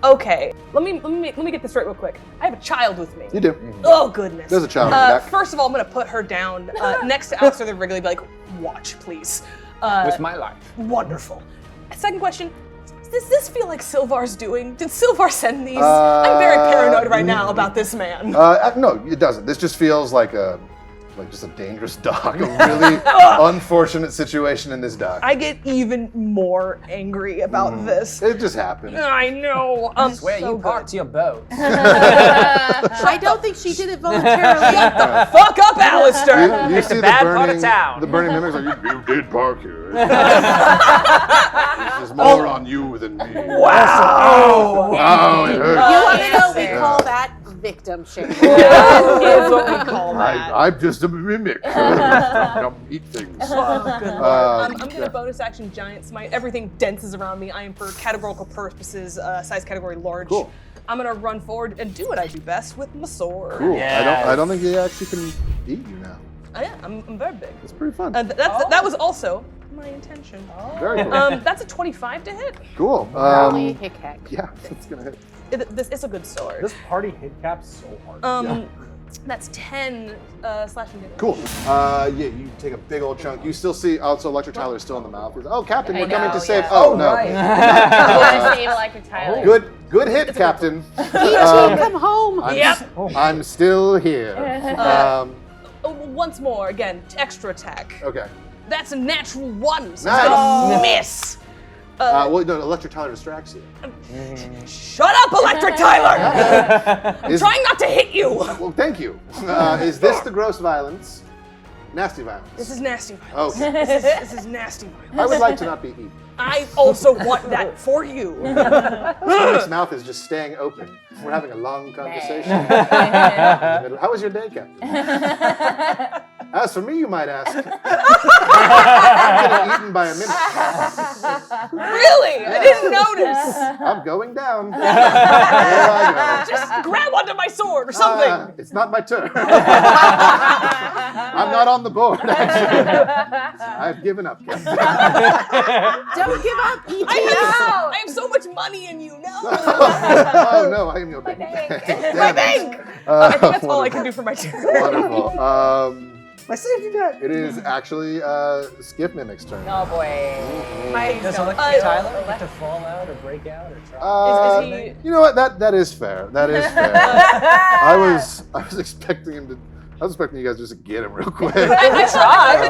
[SPEAKER 5] Okay, let me get this straight real quick. I have a child with me.
[SPEAKER 1] You do.
[SPEAKER 5] Oh goodness.
[SPEAKER 1] There's a child in the back.
[SPEAKER 5] First of all, I'm gonna put her down next to Alistair the Wrigley, be like, watch, please.
[SPEAKER 7] With my life.
[SPEAKER 5] Wonderful. Second question. Does this feel like Sylvar's doing? Did Sylvar send these? I'm very paranoid right now about this man.
[SPEAKER 1] No, it doesn't. This just feels like a like just a dangerous dock, a really unfortunate situation in this dock.
[SPEAKER 5] I get even more angry about this.
[SPEAKER 1] It just happened.
[SPEAKER 5] I know.
[SPEAKER 8] Swear you parked your boat.
[SPEAKER 2] I don't think she did it voluntarily.
[SPEAKER 5] Fuck up, Alistair.
[SPEAKER 1] You see the
[SPEAKER 8] bad part of town.
[SPEAKER 1] The burning mimics like, you did park here. There's more on you than me.
[SPEAKER 5] Wow.
[SPEAKER 1] Oh, it hurts.
[SPEAKER 2] You want to know? We call that victim shaming.
[SPEAKER 5] That is what we call that.
[SPEAKER 1] I'm just a mimic. I don't eat things.
[SPEAKER 5] I'm gonna bonus action giant smite. Everything denses around me. I am for categorical purposes, size category large.
[SPEAKER 1] Cool.
[SPEAKER 5] I'm gonna run forward and do what I do best with my sword.
[SPEAKER 1] Cool.
[SPEAKER 8] Yes.
[SPEAKER 1] I don't think he actually can eat you now.
[SPEAKER 5] Yeah, I'm very big.
[SPEAKER 1] It's pretty fun.
[SPEAKER 5] That was also my intention.
[SPEAKER 1] Very cool.
[SPEAKER 5] That's a 25 to hit.
[SPEAKER 1] Cool.
[SPEAKER 2] Probably hick heck.
[SPEAKER 1] Yeah, it's gonna hit.
[SPEAKER 5] This is a good sword.
[SPEAKER 4] This party hit caps so hard.
[SPEAKER 5] That's 10 slashing damage.
[SPEAKER 1] Cool. Yeah, you take a big old chunk. You still see, so Electric Tyler is still in the mouth. He's, oh, Captain, we're coming to save. Oh, no.
[SPEAKER 9] I want to save Electric Tyler.
[SPEAKER 1] Good hit, Captain.
[SPEAKER 2] come home.
[SPEAKER 1] I'm still here.
[SPEAKER 5] Once more, again, extra attack.
[SPEAKER 1] Okay.
[SPEAKER 5] That's a natural 1, so
[SPEAKER 1] Nice.
[SPEAKER 5] it's gonna miss.
[SPEAKER 1] Well, no, Electric Tyler distracts you.
[SPEAKER 5] Shut up, Electric Tyler! I'm trying not to hit you!
[SPEAKER 1] Well, thank you. Is this the gross violence? Nasty violence.
[SPEAKER 5] This is nasty violence.
[SPEAKER 1] Okay.
[SPEAKER 5] This is nasty violence.
[SPEAKER 1] I would like to not be eaten.
[SPEAKER 5] I also want that for you.
[SPEAKER 1] His mouth is just staying open. We're having a long conversation. How was your day, Captain? As for me, you might ask. I'm getting eaten by a mimic.
[SPEAKER 5] Really? I didn't notice.
[SPEAKER 1] I'm going down. Here I go.
[SPEAKER 5] Just grab onto my sword or something.
[SPEAKER 1] It's not my turn. I'm not on the board, actually. I've given up, Captain.
[SPEAKER 2] Don't give up. Eat
[SPEAKER 5] I have so much money in you. No.
[SPEAKER 1] Oh, no, I am your bank.
[SPEAKER 5] My bank. I think that's all I can do for my turn.
[SPEAKER 1] Wonderful.
[SPEAKER 4] My safety net.
[SPEAKER 1] It is actually Skiff Mimic's turn.
[SPEAKER 9] Oh boy.
[SPEAKER 8] Does Electric Tyler get to fall out or break out or try?
[SPEAKER 5] Is he?
[SPEAKER 1] You know what? That is fair. That is fair. I was expecting him to. I was expecting you guys just to get him real quick.
[SPEAKER 5] I tried.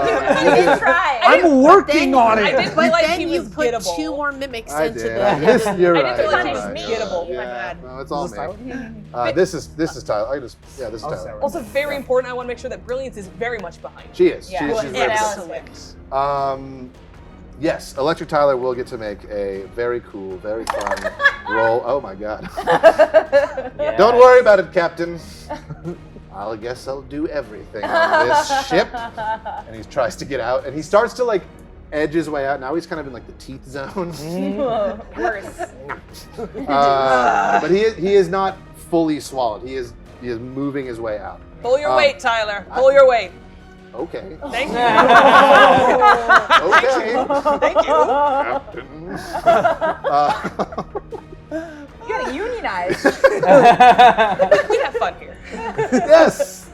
[SPEAKER 9] You did try.
[SPEAKER 4] I'm working on
[SPEAKER 5] I
[SPEAKER 4] it.
[SPEAKER 5] did feel
[SPEAKER 2] But
[SPEAKER 5] like
[SPEAKER 2] then
[SPEAKER 5] he
[SPEAKER 2] you
[SPEAKER 5] was
[SPEAKER 2] put
[SPEAKER 5] gettable.
[SPEAKER 2] 2 more mimics
[SPEAKER 1] I
[SPEAKER 2] into
[SPEAKER 1] did.
[SPEAKER 2] the.
[SPEAKER 1] You're
[SPEAKER 5] I
[SPEAKER 1] right.
[SPEAKER 5] didn't feel like
[SPEAKER 1] you're
[SPEAKER 5] he was
[SPEAKER 1] right,
[SPEAKER 5] gettable.
[SPEAKER 1] you're
[SPEAKER 5] My
[SPEAKER 1] right.
[SPEAKER 5] bad.
[SPEAKER 1] No, it's all
[SPEAKER 4] Is
[SPEAKER 1] me.
[SPEAKER 4] this
[SPEAKER 1] This is Tyler. This is Tyler.
[SPEAKER 5] Also, very important. I want to make sure that Brilliance is very much behind.
[SPEAKER 1] She is.
[SPEAKER 9] Yeah.
[SPEAKER 1] She's
[SPEAKER 9] And
[SPEAKER 1] very good.
[SPEAKER 5] Excellent.
[SPEAKER 1] Yes, Electric Tyler will get to make a very cool, very fun roll. Oh my god. Don't worry about it, Captain. I guess I'll do everything on this ship. And he tries to get out, and he starts to like edge his way out. Now he's kind of in like the teeth zone.
[SPEAKER 9] Worse.
[SPEAKER 1] But he is not fully swallowed. He is moving his way out.
[SPEAKER 5] Pull your weight, Tyler. Pull your weight.
[SPEAKER 1] Okay.
[SPEAKER 5] Thank you.
[SPEAKER 1] Okay.
[SPEAKER 5] Thank you.
[SPEAKER 1] Captain.
[SPEAKER 9] You gotta unionize.
[SPEAKER 5] We have fun here.
[SPEAKER 1] Yes.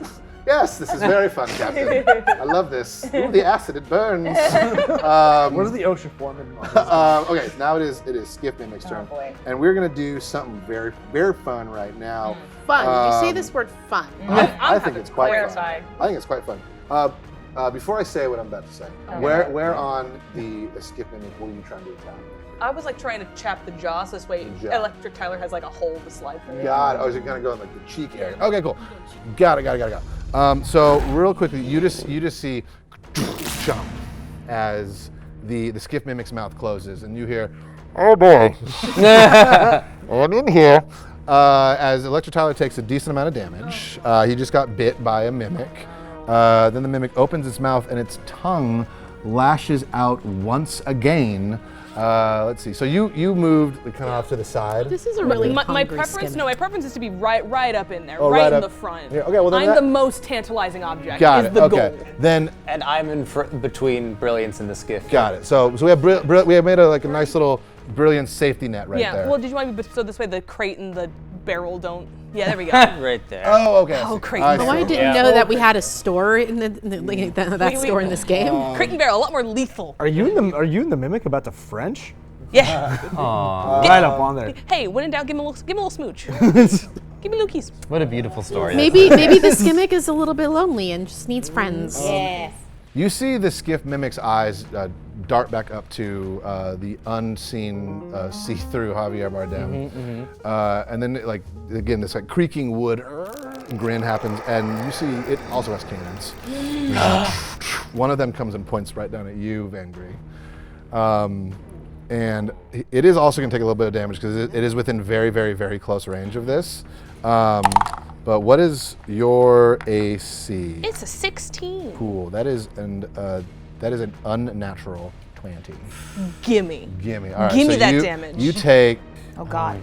[SPEAKER 1] Yes, this is very fun, Captain. I love this. Ooh, the acid, it burns.
[SPEAKER 4] What is the OSHA foreman?
[SPEAKER 1] Okay, now it is Skiff Mimic's turn.
[SPEAKER 9] boy.
[SPEAKER 1] And we're gonna do something very, very fun right now.
[SPEAKER 2] Fun. You say this word fun.
[SPEAKER 1] I think it's quite fun.
[SPEAKER 9] Clarify.
[SPEAKER 1] I think it's quite fun. Before I say what I'm about to say, where on the Skiff Mimic will you try to attack?
[SPEAKER 5] I was like trying to chap the jaw, so this way
[SPEAKER 1] jaw.
[SPEAKER 5] Electric Tyler has like a hole to slide through.
[SPEAKER 1] Got it. Oh, is it gonna go in like the cheek area? Okay, cool. Got it. So real quickly, you just see jump as the Skiff Mimic's mouth closes, and you hear, oh boy, I'm in here. As Electric Tyler takes a decent amount of damage. He just got bit by a mimic. Then the mimic opens its mouth, and its tongue lashes out once again. Let's see. So you moved kind of off to the side.
[SPEAKER 2] This is a really
[SPEAKER 5] My
[SPEAKER 2] hungry
[SPEAKER 5] preference,
[SPEAKER 2] skin.
[SPEAKER 5] my preference is to be right up in there,
[SPEAKER 1] Oh,
[SPEAKER 5] right
[SPEAKER 1] right
[SPEAKER 5] in
[SPEAKER 1] up
[SPEAKER 5] the front.
[SPEAKER 1] here. Okay, well, then
[SPEAKER 5] I'm
[SPEAKER 1] that-
[SPEAKER 5] the most tantalizing object.
[SPEAKER 1] Got
[SPEAKER 5] is
[SPEAKER 1] it.
[SPEAKER 5] the
[SPEAKER 1] Okay.
[SPEAKER 5] goal.
[SPEAKER 1] Then
[SPEAKER 7] And I'm in between Brilliance and the Skiff.
[SPEAKER 1] got it. So we have we have made a nice little brilliant safety net right
[SPEAKER 5] Yeah.
[SPEAKER 1] there.
[SPEAKER 5] Well, did you want me so this way the crate and the barrel don't? Yeah, there we go.
[SPEAKER 7] Right there.
[SPEAKER 1] Oh, okay.
[SPEAKER 5] Oh, great.
[SPEAKER 1] I
[SPEAKER 2] Oh,
[SPEAKER 1] see.
[SPEAKER 2] I didn't know that we had a store in that store in this game.
[SPEAKER 5] Crate and barrel, a lot more lethal.
[SPEAKER 4] Are you in the mimic about to French?
[SPEAKER 5] Yeah.
[SPEAKER 4] Right up on there.
[SPEAKER 5] Hey, when in doubt, give him a little smooch. Give me Lukey's.
[SPEAKER 8] What a beautiful story.
[SPEAKER 2] Maybe this gimmick is a little bit lonely and just needs friends.
[SPEAKER 9] Yes.
[SPEAKER 1] You see the skiff mimic's eyes dart back up to the unseen, see-through Javier Bardem, and then like again this like creaking wood grin happens, and you see it also has cannons. One of them comes and points right down at you, Van Gree, and it is also going to take a little bit of damage because it is within very, very, very close range of this. But what is your AC?
[SPEAKER 5] It's a 16.
[SPEAKER 1] Cool. That is an unnatural 20.
[SPEAKER 5] Gimme.
[SPEAKER 1] Gimme. All right.
[SPEAKER 5] Gimme
[SPEAKER 1] so
[SPEAKER 5] that
[SPEAKER 1] you,
[SPEAKER 5] damage.
[SPEAKER 1] You take.
[SPEAKER 6] Oh God.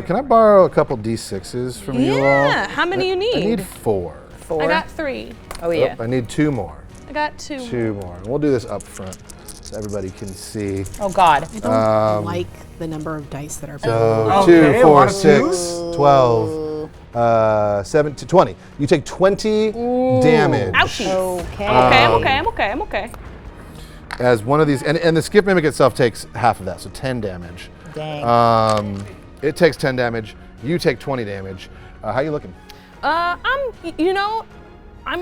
[SPEAKER 1] Can I borrow a couple d6s from you all?
[SPEAKER 5] Yeah. How many you need?
[SPEAKER 1] I need 4.
[SPEAKER 5] I got 3.
[SPEAKER 6] Oh yeah.
[SPEAKER 1] I need 2 more.
[SPEAKER 5] I got 2.
[SPEAKER 1] 2 more. We'll do this up front so everybody can see.
[SPEAKER 6] Oh God.
[SPEAKER 2] I don't like the number of dice that are.
[SPEAKER 1] So
[SPEAKER 4] Okay,
[SPEAKER 1] 2,
[SPEAKER 4] a
[SPEAKER 1] 4,
[SPEAKER 4] lot of
[SPEAKER 1] 6, 12, 7 to 20. You take 20 damage.
[SPEAKER 5] Ouchie.
[SPEAKER 6] Okay.
[SPEAKER 5] I'm okay.
[SPEAKER 1] As one of these, and the skip mimic itself takes half of that, so 10 damage.
[SPEAKER 6] Dang.
[SPEAKER 1] It takes 10 damage. You take 20 damage. How you looking?
[SPEAKER 5] I'm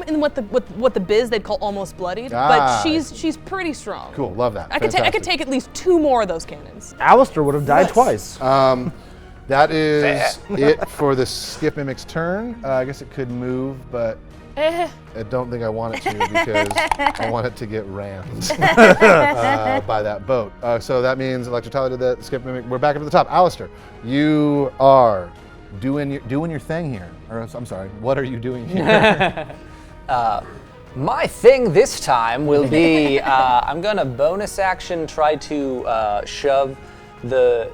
[SPEAKER 5] in what the biz they'd call almost bloodied,
[SPEAKER 1] Ah.
[SPEAKER 5] but she's pretty strong.
[SPEAKER 1] Cool, love that.
[SPEAKER 5] I could
[SPEAKER 1] Fantastic.
[SPEAKER 5] take at least 2 more of those cannons.
[SPEAKER 4] Alistair would have died twice.
[SPEAKER 1] That is it for the skip mimic's turn. I guess it could move, but I don't think I want it to because I want it to get rammed by that boat. So that means Electrotile did that, skip mimic. We're back up to the top. Alistair, you are doing your thing here. Or I'm sorry, what are you doing here?
[SPEAKER 7] My thing this time will be I'm gonna bonus action try to shove the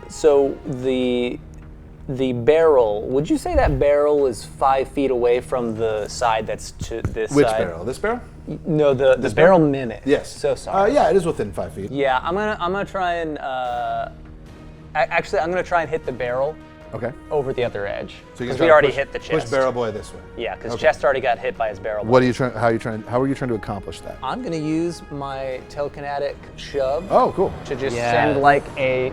[SPEAKER 7] barrel. Would you say that barrel is 5 feet away from the side that's to this
[SPEAKER 1] Which
[SPEAKER 7] side?
[SPEAKER 1] barrel? This barrel?
[SPEAKER 7] No, the barrel mimic.
[SPEAKER 1] Yes.
[SPEAKER 7] So sorry.
[SPEAKER 1] Yeah, it is within 5 feet.
[SPEAKER 7] Yeah, I'm gonna try and actually I'm gonna try and hit the barrel
[SPEAKER 1] Okay.
[SPEAKER 7] over the other edge
[SPEAKER 1] So you
[SPEAKER 7] because
[SPEAKER 1] can
[SPEAKER 7] we
[SPEAKER 1] try to
[SPEAKER 7] already
[SPEAKER 1] push-
[SPEAKER 7] hit the chest.
[SPEAKER 1] Push barrel boy this way.
[SPEAKER 7] Yeah, because
[SPEAKER 1] Okay.
[SPEAKER 7] chest already got hit by his barrel.
[SPEAKER 1] What
[SPEAKER 7] boy.
[SPEAKER 1] are you trying? How are you trying to accomplish that?
[SPEAKER 7] I'm gonna use my telekinetic shove.
[SPEAKER 1] Oh, cool.
[SPEAKER 7] To just
[SPEAKER 8] Yes.
[SPEAKER 7] send like a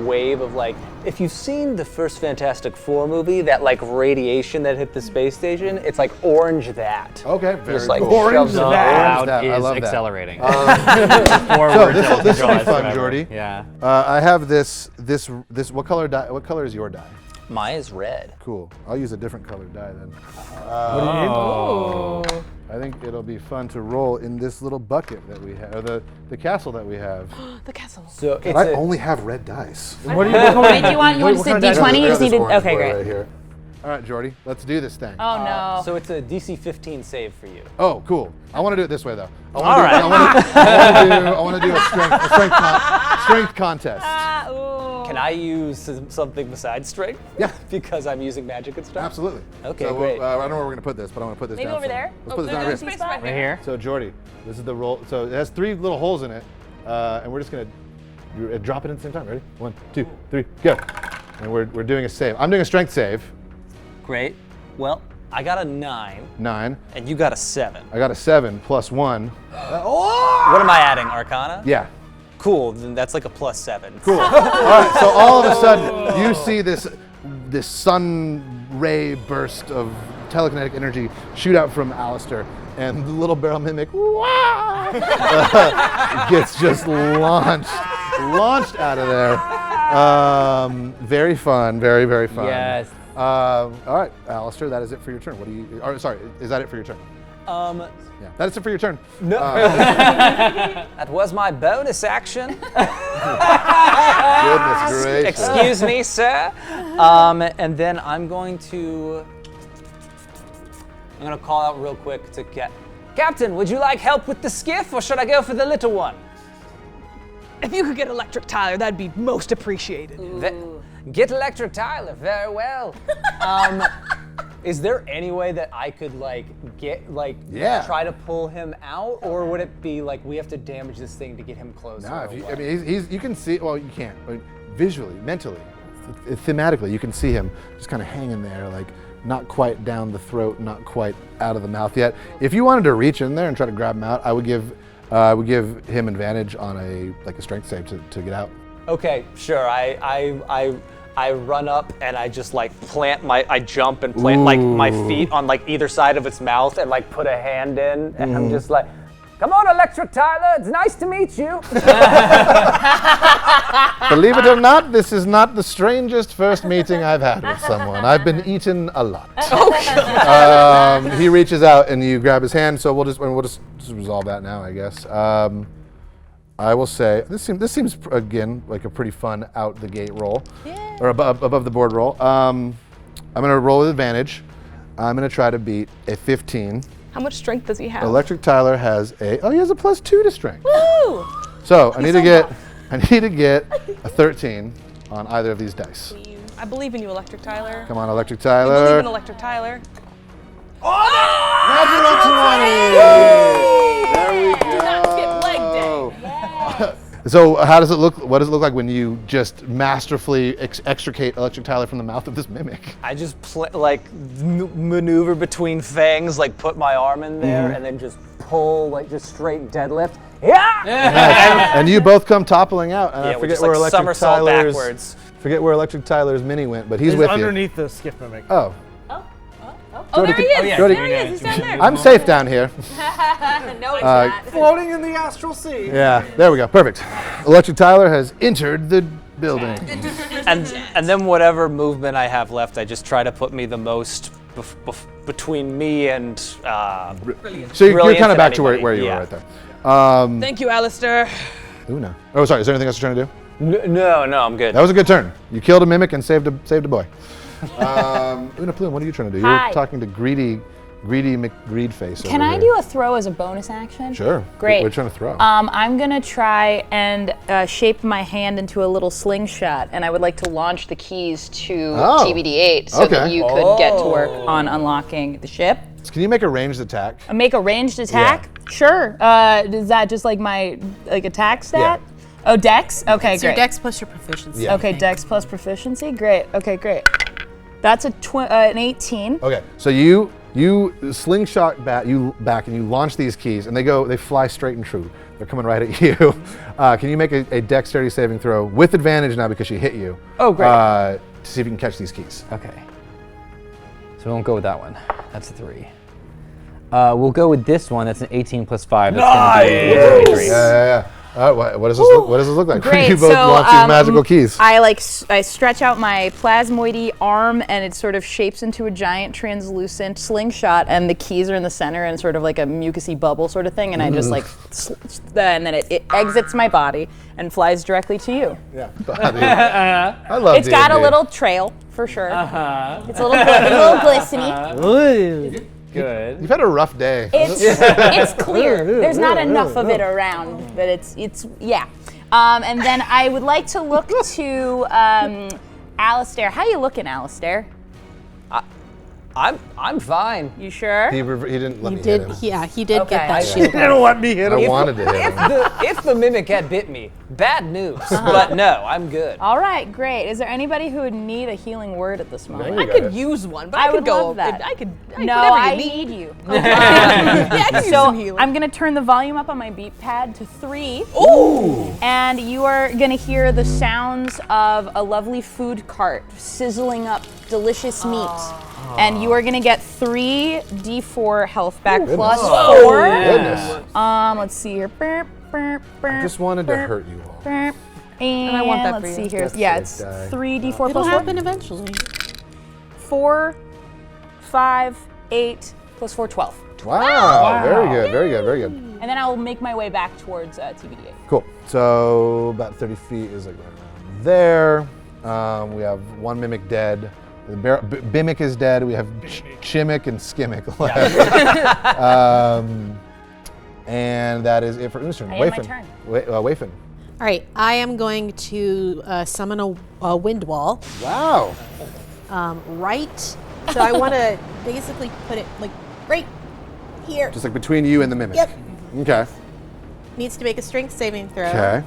[SPEAKER 7] wave of like, if you've seen the first Fantastic Four movie, that like radiation that hit the space station, it's like orange that.
[SPEAKER 1] Okay, very
[SPEAKER 7] Just like
[SPEAKER 1] cool.
[SPEAKER 7] shoves
[SPEAKER 4] Orange
[SPEAKER 7] it
[SPEAKER 4] that.
[SPEAKER 7] out.
[SPEAKER 1] That, I
[SPEAKER 8] is
[SPEAKER 1] love that.
[SPEAKER 8] accelerating.
[SPEAKER 1] So
[SPEAKER 8] Forward
[SPEAKER 1] this will be
[SPEAKER 8] draws
[SPEAKER 1] fun,
[SPEAKER 8] forever.
[SPEAKER 1] Jordy.
[SPEAKER 8] Yeah.
[SPEAKER 1] I have this. What color die? What color is your die?
[SPEAKER 7] Mine is red.
[SPEAKER 1] Cool. I'll use a different colored die then.
[SPEAKER 4] What do you need?
[SPEAKER 1] I think it'll be fun to roll in this little bucket that we have, or the castle that we have.
[SPEAKER 5] The castle.
[SPEAKER 7] So it's
[SPEAKER 1] But I only have red dice.
[SPEAKER 4] What do you
[SPEAKER 9] Wait, do you want just a
[SPEAKER 4] kind of dice?
[SPEAKER 9] D20? You
[SPEAKER 1] I got
[SPEAKER 9] just
[SPEAKER 1] this
[SPEAKER 9] need to.
[SPEAKER 1] orange
[SPEAKER 9] Okay,
[SPEAKER 1] boy
[SPEAKER 9] great.
[SPEAKER 1] Right here. All right, Jordy, let's do this thing.
[SPEAKER 6] Oh no.
[SPEAKER 7] so it's a DC 15 save for you.
[SPEAKER 1] Oh, cool. I want to do it this way though. I
[SPEAKER 7] All right.
[SPEAKER 1] want to do a strength contest.
[SPEAKER 7] Can I use something besides strength?
[SPEAKER 1] Yeah.
[SPEAKER 7] Because I'm using magic and stuff?
[SPEAKER 1] Absolutely.
[SPEAKER 7] Okay,
[SPEAKER 1] so
[SPEAKER 7] great.
[SPEAKER 1] I don't know where we're gonna put this, but I want to put this
[SPEAKER 9] Maybe
[SPEAKER 1] down.
[SPEAKER 9] over
[SPEAKER 1] somewhere.
[SPEAKER 9] there?
[SPEAKER 1] Let's put this down
[SPEAKER 5] There's
[SPEAKER 1] here.
[SPEAKER 5] a space
[SPEAKER 8] Right here.
[SPEAKER 1] So Jordy, this is the roll. So it has 3 little holes in it, and we're just gonna drop it at the same time. Ready? 1, 2, 3, go. And we're doing a save. I'm doing a strength save.
[SPEAKER 7] Great. Well, I got a 9,
[SPEAKER 1] 9.
[SPEAKER 7] and you got a 7.
[SPEAKER 1] I got a 7 plus 1.
[SPEAKER 7] What am I adding? Arcana?
[SPEAKER 1] Yeah.
[SPEAKER 7] Cool. Then that's like a +7.
[SPEAKER 1] Cool. All right. So all of a sudden, you see this sun ray burst of telekinetic energy shoot out from Alistair, and the little barrel mimic gets just launched out of there. Very fun. Very, very fun.
[SPEAKER 8] Yes.
[SPEAKER 1] All right, Alistair, that is it for your turn. What do you? Or, sorry, is that it for your turn? Yeah, that is it for your turn.
[SPEAKER 7] No. That was my bonus action.
[SPEAKER 1] Goodness gracious.
[SPEAKER 7] Excuse me, sir. And then I'm going to call out real quick to Captain, would you like help with the skiff, or should I go for the little one?
[SPEAKER 5] If you could get Electric Tyler, that'd be most appreciated.
[SPEAKER 7] Get Electric Tyler, very well. Is there any way that I could try to pull him out, or would it be like we have to damage this thing to get him closer?
[SPEAKER 1] No, you can see. Well, you can't. But visually, mentally, thematically, you can see him just kind of hanging there, like not quite down the throat, not quite out of the mouth yet. If you wanted to reach in there and try to grab him out, I would give him advantage on a strength save to get out.
[SPEAKER 7] Okay, sure. I I run up and I just like I jump and plant like my feet on like either side of its mouth and like put a hand in, and I'm just like, come on, Electric Tyler, it's nice to meet you.
[SPEAKER 1] Believe it or not, this is not the strangest first meeting I've had with someone. I've been eaten a lot. He reaches out and you grab his hand, so we'll just resolve that now, I guess. I will say this seems again like a pretty fun out the gate roll, or above the board roll. I'm gonna roll with advantage. I'm gonna try to beat a 15.
[SPEAKER 5] How much strength does he have?
[SPEAKER 1] Electric Tyler has he has a +2 to strength.
[SPEAKER 9] Woo!
[SPEAKER 1] So I need to get a 13 on either of these dice.
[SPEAKER 5] I believe in you, Electric Tyler.
[SPEAKER 1] Come on, Electric
[SPEAKER 5] I believe
[SPEAKER 1] Tyler.
[SPEAKER 5] in Electric Tyler.
[SPEAKER 1] There we go.
[SPEAKER 9] Do not skip leg day.
[SPEAKER 1] So how does it look? What does it look like when you just masterfully extricate Electric Tyler from the mouth of this mimic?
[SPEAKER 7] I just maneuver between fangs, like put my arm in there, and then just pull, like just straight deadlift. Yeah.
[SPEAKER 1] And you both come toppling out. And I
[SPEAKER 7] we
[SPEAKER 1] forget
[SPEAKER 7] just
[SPEAKER 1] where
[SPEAKER 7] like
[SPEAKER 1] Electric
[SPEAKER 7] somersault
[SPEAKER 1] Tyler's
[SPEAKER 7] backwards.
[SPEAKER 1] forget where Electric Tyler's mini went, but he's with you.
[SPEAKER 4] underneath the skiff mimic.
[SPEAKER 1] Oh,
[SPEAKER 9] Oh, there he is.
[SPEAKER 8] yeah,
[SPEAKER 9] There
[SPEAKER 8] you
[SPEAKER 9] he is. He's down there.
[SPEAKER 1] I'm safe down here.
[SPEAKER 9] No, he's not.
[SPEAKER 4] Floating in the Astral Sea.
[SPEAKER 1] Yeah, there we go. Perfect. Electric Tyler has entered the building.
[SPEAKER 7] And then whatever movement I have left, I just try to put me the most between me and.
[SPEAKER 1] So you're
[SPEAKER 7] Brilliant
[SPEAKER 1] kind of
[SPEAKER 7] at
[SPEAKER 1] back to where
[SPEAKER 7] anybody,
[SPEAKER 1] you
[SPEAKER 7] yeah.
[SPEAKER 1] were right there.
[SPEAKER 5] Thank you, Alistair.
[SPEAKER 1] Una. Oh, sorry. Is there anything else you're trying to do?
[SPEAKER 7] No, I'm good.
[SPEAKER 1] That was a good turn. You killed a mimic and saved a boy. Una Plume, what are you trying to do?
[SPEAKER 6] Hi.
[SPEAKER 1] You're talking to greedy McGreedface.
[SPEAKER 6] Can I do a throw as a bonus action?
[SPEAKER 1] Sure.
[SPEAKER 6] Great.
[SPEAKER 1] What are you trying to throw?
[SPEAKER 6] I'm gonna try and shape my hand into a little slingshot, and I would like to launch the keys to TBD8 so that
[SPEAKER 1] okay.
[SPEAKER 6] you could get to work on unlocking the ship.
[SPEAKER 1] Can you make a ranged attack?
[SPEAKER 6] Make a ranged attack? Sure. Is that just like my attack stat?
[SPEAKER 1] Yeah.
[SPEAKER 6] Oh, Dex? Okay,
[SPEAKER 2] It's your
[SPEAKER 6] great.
[SPEAKER 2] dex plus your proficiency.
[SPEAKER 1] Yeah.
[SPEAKER 6] Okay, Dex plus proficiency. Great. Okay, great. That's an 18.
[SPEAKER 1] Okay, so you slingshot back and you launch these keys, and they fly straight and true. They're coming right at you. Can you make a dexterity saving throw with advantage now because she hit you?
[SPEAKER 6] Oh, great.
[SPEAKER 1] To see if you can catch these keys.
[SPEAKER 8] Okay. So we won't go with that one. That's a 3. We'll go with this one. That's an 18 plus 5. That's gonna be 23.
[SPEAKER 1] Yeah. What does this look like?
[SPEAKER 6] Great.
[SPEAKER 1] You both launch these magical keys.
[SPEAKER 6] I stretch out my plasmoidy arm, and it sort of shapes into a giant translucent slingshot, and the keys are in the center and sort of like a mucousy bubble sort of thing, and I just and then it exits my body and flies directly to you.
[SPEAKER 1] Yeah. I love
[SPEAKER 6] It's got a
[SPEAKER 1] D&D.
[SPEAKER 6] little trail for sure. It's a little glistening.
[SPEAKER 8] Good.
[SPEAKER 1] You've had a rough day.
[SPEAKER 6] It's clear. There's not enough of it around, but it's yeah. And then I would like to look to Alistair. How you looking, Alistair?
[SPEAKER 7] I'm fine.
[SPEAKER 6] You sure?
[SPEAKER 1] He didn't let
[SPEAKER 2] He
[SPEAKER 1] me
[SPEAKER 2] did.
[SPEAKER 1] hit him.
[SPEAKER 2] Yeah, he did
[SPEAKER 6] Okay.
[SPEAKER 2] get that shield.
[SPEAKER 4] Don't let me hit him.
[SPEAKER 1] I wanted to hit him.
[SPEAKER 7] If the mimic had bit me, bad news. But no, I'm good.
[SPEAKER 6] All right, great. Is there anybody who would need a healing word at this moment?
[SPEAKER 5] I could use one, but I,
[SPEAKER 6] I
[SPEAKER 5] could
[SPEAKER 6] would
[SPEAKER 5] go.
[SPEAKER 6] love that.
[SPEAKER 5] I could.
[SPEAKER 6] No,
[SPEAKER 5] whatever you
[SPEAKER 6] I
[SPEAKER 5] need.
[SPEAKER 6] need you.
[SPEAKER 5] Yeah, I could use
[SPEAKER 6] So
[SPEAKER 5] some healing.
[SPEAKER 6] I'm gonna turn the volume up on my beat pad to 3.
[SPEAKER 5] Ooh!
[SPEAKER 6] And you are gonna hear the sounds of a lovely food cart sizzling up delicious meat. And you are gonna get 3 D4 health back plus 4.
[SPEAKER 1] Goodness.
[SPEAKER 6] Let's see here.
[SPEAKER 1] I just wanted to hurt you all.
[SPEAKER 6] And
[SPEAKER 5] I want that for
[SPEAKER 6] let's
[SPEAKER 5] you.
[SPEAKER 6] see here.
[SPEAKER 1] That's
[SPEAKER 6] Yeah,
[SPEAKER 1] like
[SPEAKER 6] it's
[SPEAKER 1] die.
[SPEAKER 6] 3 D4
[SPEAKER 2] It'll
[SPEAKER 6] plus 4.
[SPEAKER 2] happen eventually.
[SPEAKER 6] 4, 5, 8 plus 4, 12.
[SPEAKER 1] Wow. Very good. Very good. Very good.
[SPEAKER 6] And then I'll make my way back towards TBD8.
[SPEAKER 1] Cool. So about 30 feet is like right around there. We have one mimic dead. The Bimic is dead. We have Chimic and Skimmick left. And that is it for Una's turn.
[SPEAKER 6] I end my turn.
[SPEAKER 1] Wafin.
[SPEAKER 2] All right, I am going to summon a wind wall.
[SPEAKER 1] Wow.
[SPEAKER 2] Right. So I want to basically put it like right here.
[SPEAKER 1] Just like between you and the mimic.
[SPEAKER 2] Yep.
[SPEAKER 1] Okay.
[SPEAKER 2] Needs to make a strength saving throw.
[SPEAKER 1] Okay.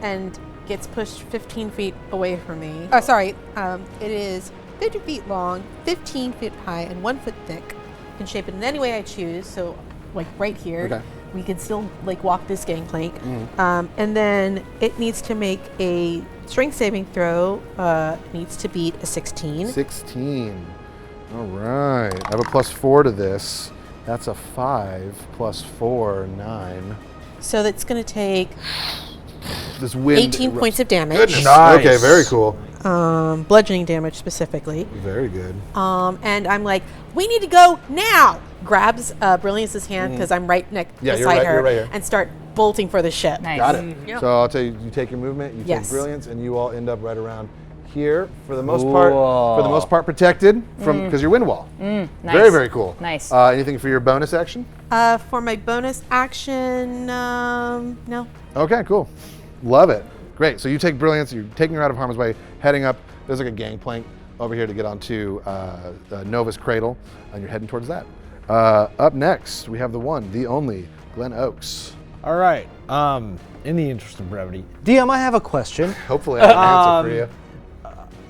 [SPEAKER 2] And gets pushed 15 feet away from me. Oh, sorry. It is 50 feet long, 15 feet high, and 1 foot thick. Can shape it in any way I choose. So, like right here.
[SPEAKER 1] Okay.
[SPEAKER 2] we can still like walk this gangplank. And then it needs to make a strength saving throw. Needs to beat a 16.
[SPEAKER 1] 16. All right. I have a +4 to this. That's a 5 + 4, 9.
[SPEAKER 2] So that's going to take
[SPEAKER 1] This wind
[SPEAKER 2] 18 points of damage.
[SPEAKER 1] Goodness.
[SPEAKER 4] Nice.
[SPEAKER 1] Okay, very cool.
[SPEAKER 2] Bludgeoning damage specifically.
[SPEAKER 1] Very good.
[SPEAKER 2] And I'm like, we need to go now. Grabs Brilliance's hand because I'm right
[SPEAKER 1] Yeah,
[SPEAKER 2] beside
[SPEAKER 1] you're right-
[SPEAKER 2] her
[SPEAKER 1] you're right here.
[SPEAKER 2] and start bolting for the ship.
[SPEAKER 6] Nice.
[SPEAKER 1] Got it. So I'll tell you, you take your movement, you
[SPEAKER 2] Yes.
[SPEAKER 1] take brilliance, and you all end up right around here for the most part. For the most part, protected from because your wind wall.
[SPEAKER 6] Nice.
[SPEAKER 1] Very, very cool.
[SPEAKER 6] Nice.
[SPEAKER 1] Anything for your bonus action?
[SPEAKER 2] For my bonus action, no.
[SPEAKER 1] Okay, cool. Love it. Great. So you take brilliance. You're taking her out of harm's way, heading up. There's like a gangplank over here to get onto Nova's cradle, and you're heading towards that. Up next, we have the one, the only, Glen Oaks.
[SPEAKER 4] All right. In the interest of brevity, DM, I have a question.
[SPEAKER 1] Hopefully, I have an answer for you.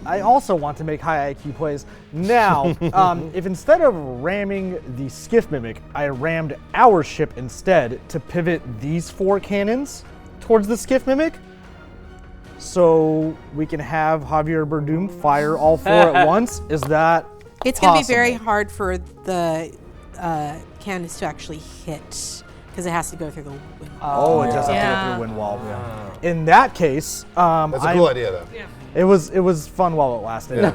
[SPEAKER 4] I also want to make high IQ plays. Now, if instead of ramming the skiff mimic, I rammed our ship instead to pivot these 4 cannons towards the skiff mimic, so we can have Javier Bardem fire all 4 at once, is that
[SPEAKER 2] It's going to be very
[SPEAKER 4] possible?
[SPEAKER 2] hard for the cannons to actually hit because it has to go through the wind.
[SPEAKER 4] Oh, it does have to go
[SPEAKER 5] Yeah.
[SPEAKER 4] through wind wall. In that case,
[SPEAKER 1] That's a cool idea, though.
[SPEAKER 4] It was fun while it lasted.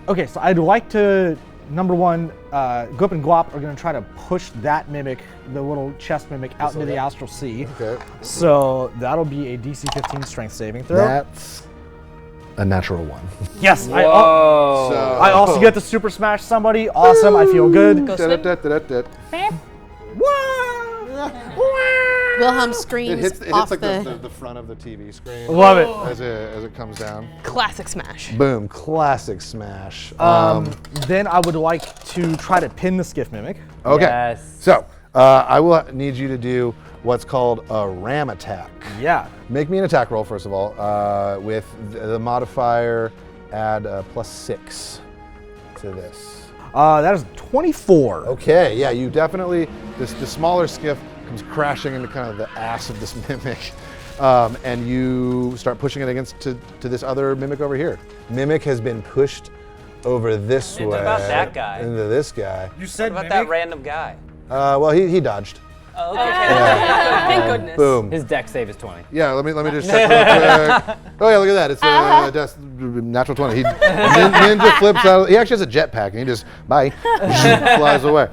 [SPEAKER 4] Okay, so I'd like to, number one, Gup and Guap are going to try to push that mimic, the little chest mimic, out into the Astral Sea.
[SPEAKER 1] Okay.
[SPEAKER 4] So that'll be a DC 15 strength saving throw.
[SPEAKER 1] That's a natural 1.
[SPEAKER 4] Yes,
[SPEAKER 1] So,
[SPEAKER 4] I also get to super smash somebody. Awesome, I feel good.
[SPEAKER 5] Go swim.
[SPEAKER 2] Wilhelm
[SPEAKER 1] It
[SPEAKER 2] screams
[SPEAKER 1] hits
[SPEAKER 2] off
[SPEAKER 1] like
[SPEAKER 2] the
[SPEAKER 1] the front of the TV screen.
[SPEAKER 4] Love it.
[SPEAKER 1] As it comes down.
[SPEAKER 5] Classic smash.
[SPEAKER 1] Boom, classic smash.
[SPEAKER 4] Then I would like to try to pin the skiff mimic.
[SPEAKER 1] Okay,
[SPEAKER 8] Yes.
[SPEAKER 1] so I will need you to do what's called a ram attack.
[SPEAKER 4] Yeah.
[SPEAKER 1] Make me an attack roll, first of all, with the modifier, add +6 to this.
[SPEAKER 4] That is 24.
[SPEAKER 1] Okay, yeah, you definitely, the smaller skiff comes crashing into kind of the ass of this mimic, and you start pushing it against to this other mimic over here. Mimic has been pushed over this way.
[SPEAKER 7] What about that guy?
[SPEAKER 1] Into this guy.
[SPEAKER 4] You said
[SPEAKER 7] What about that random guy?
[SPEAKER 1] Well, he dodged.
[SPEAKER 7] Oh, okay.
[SPEAKER 5] Thank goodness.
[SPEAKER 1] Boom.
[SPEAKER 8] His deck save is 20.
[SPEAKER 1] Yeah, let me just check real quick. Oh yeah, look at that. It's a natural 20. He ninja flips out. He actually has a jetpack, and he just flies away.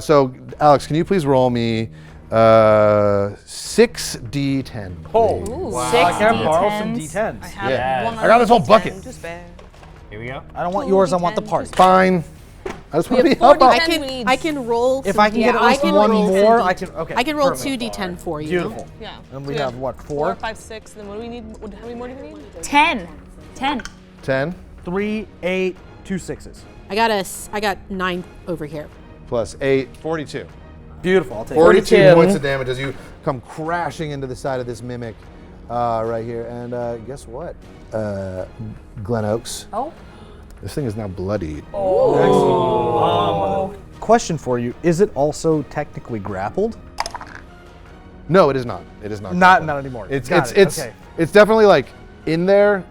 [SPEAKER 1] So Alex, can you please roll me 6d10?
[SPEAKER 4] Oh,
[SPEAKER 1] please?
[SPEAKER 4] wow.
[SPEAKER 6] 6
[SPEAKER 4] I can borrow some
[SPEAKER 6] D10s.
[SPEAKER 4] D10s.
[SPEAKER 5] I have
[SPEAKER 1] Yeah.
[SPEAKER 5] one
[SPEAKER 1] I got this whole bucket.
[SPEAKER 5] Too spare.
[SPEAKER 8] Here we go.
[SPEAKER 4] I don't want yours, I want the party.
[SPEAKER 1] Fine. I just want to
[SPEAKER 5] We
[SPEAKER 1] be
[SPEAKER 5] have
[SPEAKER 1] helpful.
[SPEAKER 5] 40 10 weeds.
[SPEAKER 2] I can roll.
[SPEAKER 4] If
[SPEAKER 2] some
[SPEAKER 4] I can get
[SPEAKER 2] D-
[SPEAKER 4] at least
[SPEAKER 2] can
[SPEAKER 4] one
[SPEAKER 2] roll some
[SPEAKER 4] more,
[SPEAKER 2] D-
[SPEAKER 4] I can. Okay.
[SPEAKER 2] I can roll
[SPEAKER 4] perfect.
[SPEAKER 2] 2d10 for you.
[SPEAKER 4] Beautiful.
[SPEAKER 5] Yeah.
[SPEAKER 4] And
[SPEAKER 5] So
[SPEAKER 4] we have what, 4?
[SPEAKER 5] 4, 5, 6. Then what do we need? How many more do we need?
[SPEAKER 6] 10. 10.
[SPEAKER 1] 10
[SPEAKER 4] 3, 8, 2 6s.
[SPEAKER 2] I got 9 over here.
[SPEAKER 1] plus 8, 42.
[SPEAKER 4] Beautiful. I'll take
[SPEAKER 1] 42
[SPEAKER 6] 42.
[SPEAKER 1] points of damage as you come crashing into the side of this mimic right here. And guess what, Glen Oaks?
[SPEAKER 6] Oh.
[SPEAKER 1] This thing is now bloodied.
[SPEAKER 4] Question for you: is it also technically grappled?
[SPEAKER 1] No, it is not. It is not.
[SPEAKER 4] Not anymore.
[SPEAKER 1] It's
[SPEAKER 4] Got
[SPEAKER 1] it's
[SPEAKER 4] it. Okay.
[SPEAKER 1] it's definitely like in there.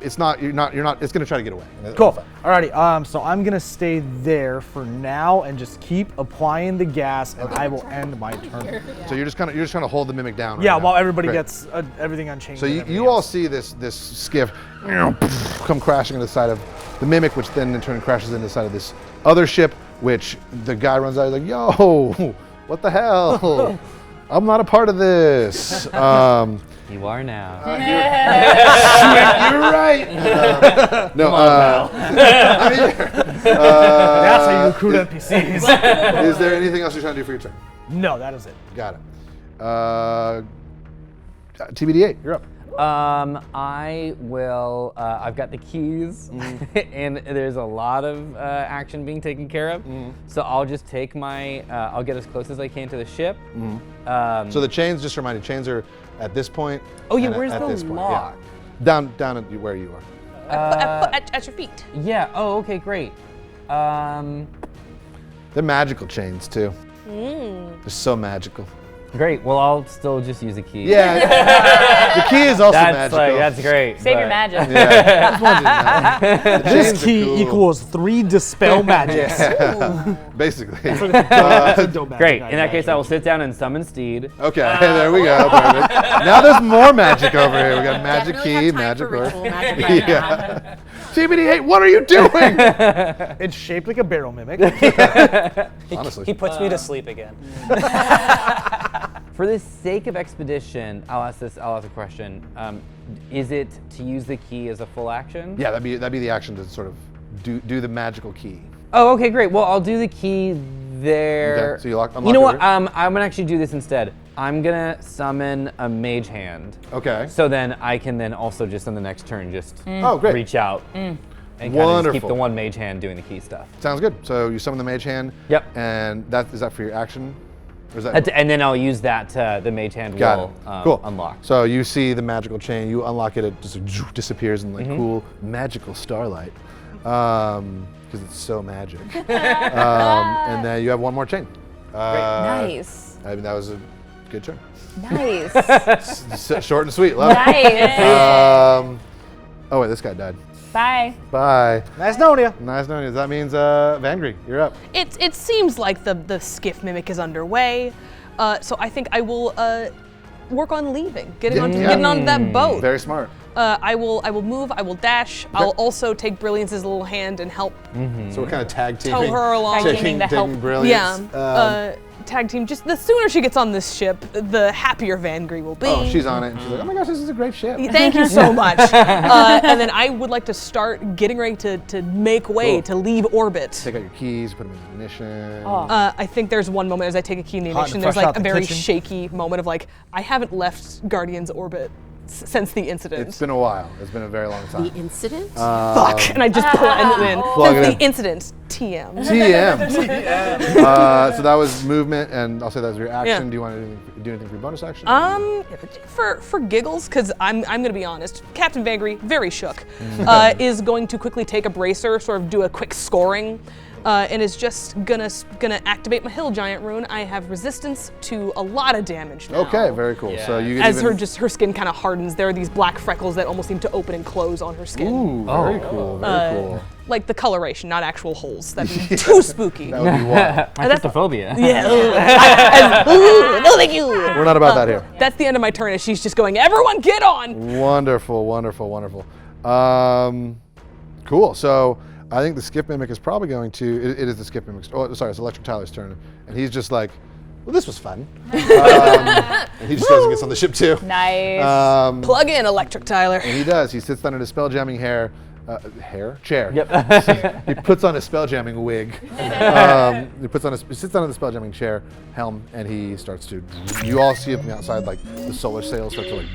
[SPEAKER 1] It's not. You're not. It's gonna try to get away.
[SPEAKER 4] Cool. Alrighty. So I'm gonna stay there for now and just keep applying the gas, and I will end my turn.
[SPEAKER 1] So you're just trying to hold the mimic down. Right
[SPEAKER 4] Yeah,
[SPEAKER 1] now.
[SPEAKER 4] while everybody
[SPEAKER 1] Great.
[SPEAKER 4] gets everything unchanged.
[SPEAKER 1] So
[SPEAKER 4] and
[SPEAKER 1] you
[SPEAKER 4] everything
[SPEAKER 1] all
[SPEAKER 4] else.
[SPEAKER 1] see this skiff come crashing into the side of the mimic, which then in turn crashes into the side of this other ship, which the guy runs out. He's like, "Yo, what the hell? I'm not a part of this."
[SPEAKER 8] You are now.
[SPEAKER 1] You're right. No, I'm here.
[SPEAKER 4] That's how you recruit NPCs.
[SPEAKER 1] Is there anything else you're trying to do for your turn?
[SPEAKER 4] No, that is it.
[SPEAKER 1] Got it. TBD8, you're up.
[SPEAKER 8] I will. I've got the keys, and there's a lot of action being taken care of. So I'll just take my. I'll get as close as I can to the ship.
[SPEAKER 1] So the chains, just remind you, chains are at this point.
[SPEAKER 8] Oh yeah,
[SPEAKER 1] and
[SPEAKER 8] where's
[SPEAKER 1] at
[SPEAKER 8] the
[SPEAKER 1] this point,
[SPEAKER 8] lock?
[SPEAKER 1] yeah. Down at where you are.
[SPEAKER 5] At your feet.
[SPEAKER 8] Yeah. Oh, okay, great.
[SPEAKER 1] They're magical chains too. They're so magical.
[SPEAKER 8] Great. Well, I'll still just use a key.
[SPEAKER 1] Yeah, the key is also
[SPEAKER 8] That's
[SPEAKER 1] magical.
[SPEAKER 8] that's great.
[SPEAKER 6] Save your
[SPEAKER 8] but-
[SPEAKER 6] magic.
[SPEAKER 1] Yeah, this one didn't matter. The chains
[SPEAKER 4] This
[SPEAKER 1] are
[SPEAKER 4] key
[SPEAKER 1] cool.
[SPEAKER 4] equals 3 dispel magics.
[SPEAKER 1] Basically.
[SPEAKER 8] Great. In that case, I will sit down and summon Steed.
[SPEAKER 1] Okay, there we go. Perfect. Now there's more magic over here. We got magic
[SPEAKER 2] Definitely
[SPEAKER 1] key,
[SPEAKER 2] have time
[SPEAKER 1] magic
[SPEAKER 2] for
[SPEAKER 1] horse.
[SPEAKER 2] ritual magic right now.
[SPEAKER 1] Yeah. TBD8, what are you doing?
[SPEAKER 4] It's shaped like a barrel mimic.
[SPEAKER 1] Honestly.
[SPEAKER 7] He puts me to sleep again.
[SPEAKER 8] For the sake of expedition, I'll ask a question. Is it to use the key as a full action?
[SPEAKER 1] Yeah, that'd be the action to sort of do the magical key.
[SPEAKER 8] Oh, okay, great. Well, I'll do the key there.
[SPEAKER 1] Okay, so you unlock
[SPEAKER 8] You know what?
[SPEAKER 1] it?
[SPEAKER 8] I'm gonna actually do this instead. I'm gonna summon a mage hand.
[SPEAKER 1] Okay.
[SPEAKER 8] So then I can then also just on the next turn just
[SPEAKER 1] Oh, great.
[SPEAKER 8] reach out and kind of just
[SPEAKER 1] Wonderful.
[SPEAKER 8] keep the one mage hand doing the key stuff.
[SPEAKER 1] Sounds good. So you summon the mage hand.
[SPEAKER 8] Yep.
[SPEAKER 1] And is that for your action? Or is that
[SPEAKER 8] And then I'll use that the mage hand
[SPEAKER 1] Got
[SPEAKER 8] will
[SPEAKER 1] it. Cool.
[SPEAKER 8] unlock.
[SPEAKER 1] So you see the magical chain, you unlock it, it just disappears in like cool magical starlight. Because it's so magic. And then you have one more chain.
[SPEAKER 6] Nice.
[SPEAKER 1] I mean, that was a good turn.
[SPEAKER 6] Nice.
[SPEAKER 1] Short and sweet. Love it.
[SPEAKER 6] Nice.
[SPEAKER 1] Oh wait, this guy died.
[SPEAKER 6] Bye.
[SPEAKER 1] Bye.
[SPEAKER 4] Nice knowing you.
[SPEAKER 1] Nice knowing you. That means Vangry, you're up.
[SPEAKER 5] It seems like the skiff mimic is underway, so I think I will work on leaving, getting onto that boat.
[SPEAKER 1] Very smart.
[SPEAKER 5] I will move. I will dash. I'll also take Brilliance's little hand and help
[SPEAKER 1] So we're kind of tag
[SPEAKER 5] tow
[SPEAKER 1] teaming.
[SPEAKER 5] her along.
[SPEAKER 6] Tag teaming the help.
[SPEAKER 1] Brilliance.
[SPEAKER 5] Yeah. Tag team. Just the sooner she gets on this ship, the happier Vangry will be.
[SPEAKER 1] Oh, she's on it. And she's like, oh my gosh, this is a great ship.
[SPEAKER 5] Thank you so much. And then I would like to start getting ready to make way
[SPEAKER 1] Cool.
[SPEAKER 5] to leave orbit.
[SPEAKER 1] Take out your keys, put them in ignition.
[SPEAKER 5] I think there's one moment as I take a key in the
[SPEAKER 4] Hot and
[SPEAKER 5] ignition, there's
[SPEAKER 4] fresh
[SPEAKER 5] like
[SPEAKER 4] out
[SPEAKER 5] a
[SPEAKER 4] the
[SPEAKER 5] very
[SPEAKER 4] kitchen.
[SPEAKER 5] shaky moment of like, I haven't left Guardian's orbit since the incident.
[SPEAKER 1] It's been a while. It's been a very long time.
[SPEAKER 2] The incident?
[SPEAKER 5] Fuck, and I just plug it in.
[SPEAKER 1] Plug it
[SPEAKER 5] Since
[SPEAKER 1] in.
[SPEAKER 5] the incident, TM.
[SPEAKER 1] TM. So that was movement, and I'll say that was your action.
[SPEAKER 5] Yeah.
[SPEAKER 1] Do you want to do anything for your bonus action?
[SPEAKER 5] For giggles, because I'm gonna be honest, Captain Vangry, very shook, is going to quickly take a bracer, sort of do a quick scoring, and is just gonna activate my Hill Giant rune. I have resistance to a lot of damage now.
[SPEAKER 1] Okay, very cool. So you get
[SPEAKER 5] As
[SPEAKER 1] even,
[SPEAKER 5] her skin kind of hardens, there are these black freckles that almost seem to open and close on her skin.
[SPEAKER 1] Ooh, very cool. Very cool.
[SPEAKER 5] Like the coloration, not actual holes. That'd be too spooky.
[SPEAKER 1] That would be wild.
[SPEAKER 8] My tryptophobia.
[SPEAKER 5] Yeah. No, thank you.
[SPEAKER 1] We're not about that here.
[SPEAKER 5] That's the end of my turn. As she's just going, everyone get on.
[SPEAKER 1] Wonderful, wonderful, wonderful. Cool. So I think the Skip Mimic is probably going to. It is the Skip Mimic's. Oh, sorry, it's Electric Tyler's turn, and he's just like, well, this was fun. And he just goes and gets on the ship too.
[SPEAKER 6] Nice.
[SPEAKER 5] Plug in, Electric Tyler.
[SPEAKER 1] And he does. He sits down in his spelljamming chair.
[SPEAKER 8] Yep.
[SPEAKER 1] He puts on his spelljamming wig. He sits down in the spelljamming chair, helm, and he starts to. You all see him from the outside, like the solar sails start to like